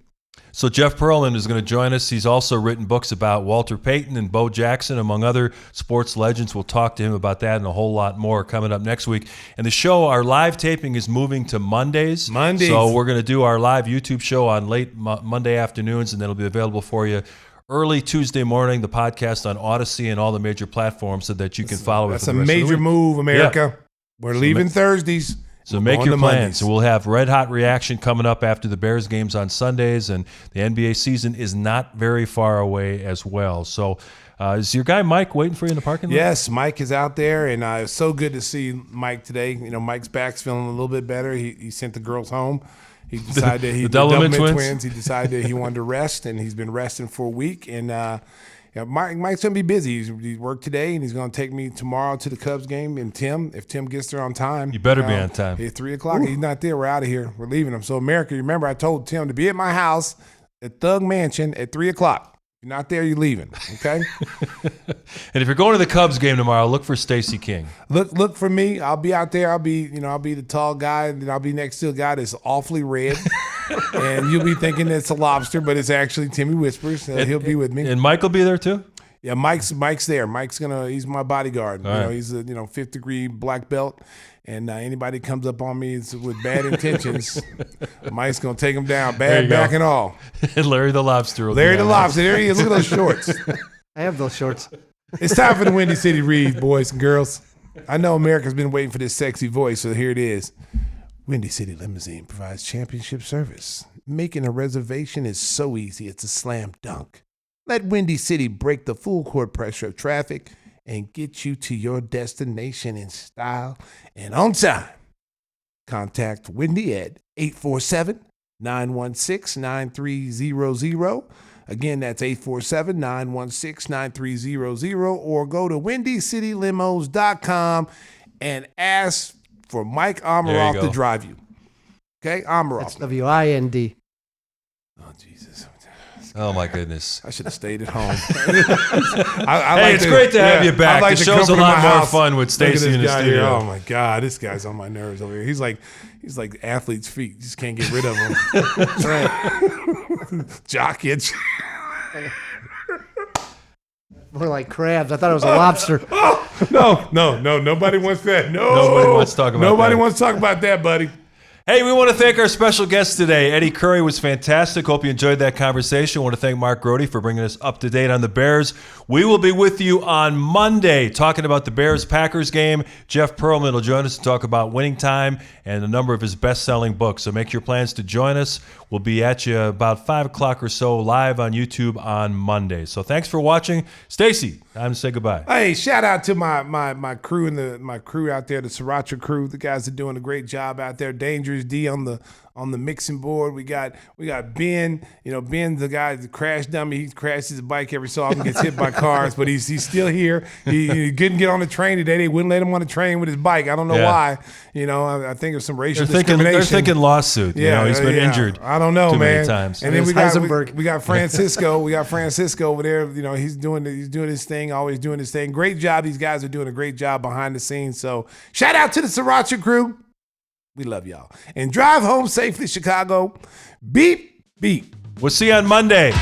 So Jeff Pearlman is going to join us. He's also written books about Walter Payton and Bo Jackson, among other sports legends. We'll talk to him about that and a whole lot more coming up next week. And the show, our live taping is moving to Mondays. So we're going to do our live YouTube show on late Monday afternoons, and it'll be available for you early Tuesday morning, the podcast on Odyssey and all the major platforms so that you can follow it. That's a major move, America. Yeah. We're leaving Thursdays. So make your plans. So we'll have red hot reaction coming up after the Bears games on Sundays, and the NBA season is not very far away as well. So is your guy Mike waiting for you in the parking lot? Yes, Mike is out there, and it's so good to see Mike today. Mike's back's feeling a little bit better. He sent the girls home. He decided that the Doublemint twins. He decided that he wanted to rest, and he's been resting for a week. And Mike's going to be busy. He's worked today, and he's going to take me tomorrow to the Cubs game. And if Tim gets there on time. You better be on time. At 3 o'clock. He's not there. We're out of here. We're leaving him. So, America, remember I told Tim to be at my house at Thug Mansion at 3 o'clock. If you're not there, you're leaving, okay? And if you're going to the Cubs game tomorrow, look for Stacey King. Look for me. I'll be out there. I'll be the tall guy, and then I'll be next to a guy that's awfully red. And you'll be thinking it's a lobster, but it's actually Timmy Whispers. He'll be with me. And Mike will be there too? Yeah, Mike's there. He's my bodyguard. Right. He's a 5th degree black belt. And anybody comes up on me with bad intentions, Mike's going to take him down, bad back and all. And Larry the Lobster. Larry the Lobster. There he is. Look at those shorts. I have those shorts. It's time for the Windy City Read, boys and girls. I know America's been waiting for this sexy voice, so here it is. Windy City Limousine provides championship service. Making a reservation is so easy, it's a slam dunk. Let Windy City break the full court pressure of traffic and get you to your destination in style and on time. Contact Windy at 847-916-9300. Again, that's 847-916-9300, or go to WindyCityLimos.com and ask for Mike Amaroff to drive you. Okay, Amaroff. That's W-I-N-D. Oh, Jesus. Oh, my goodness. I should have stayed at home. It's great to have you back. The show's a lot more fun with Stacey in the studio. Here. Oh, my God. This guy's on my nerves over here. He's like athlete's feet. You just can't get rid of him. That's right. Jock itch. More like crabs. I thought it was a lobster. No. Nobody wants that. No. Nobody wants to talk about that. Nobody wants to talk about that, buddy. Hey, we want to thank our special guest today. Eddy Curry was fantastic. Hope you enjoyed that conversation. I want to thank Mark Grody for bringing us up to date on the Bears. We will be with you on Monday talking about the Bears-Packers game. Jeff Pearlman will join us to talk about Winning Time and a number of his best-selling books. So make your plans to join us. We'll be at you about 5 o'clock or so live on YouTube on Monday. So thanks for watching. Stacey, time to say goodbye. Hey, shout out to my crew and my crew out there, the Sriracha crew. The guys are doing a great job out there. Dangerous D on the mixing board. We got Ben. You know, Ben's the guy, the crash dummy. He crashes his bike every so often, gets hit by cars, but he's still here. He couldn't get on the train today. They wouldn't let him on the train with his bike. I don't know why. You know, I think of some racial discrimination. They're thinking lawsuit. Yeah, he's been injured. I don't know, too man. many times. And then we got Francisco. We got Francisco over there. You know, he's doing his thing, always doing his thing. Great job. These guys are doing a great job behind the scenes. So shout out to the Sriracha crew. We love y'all. And drive home safely, Chicago. Beep, beep. We'll see you on Monday.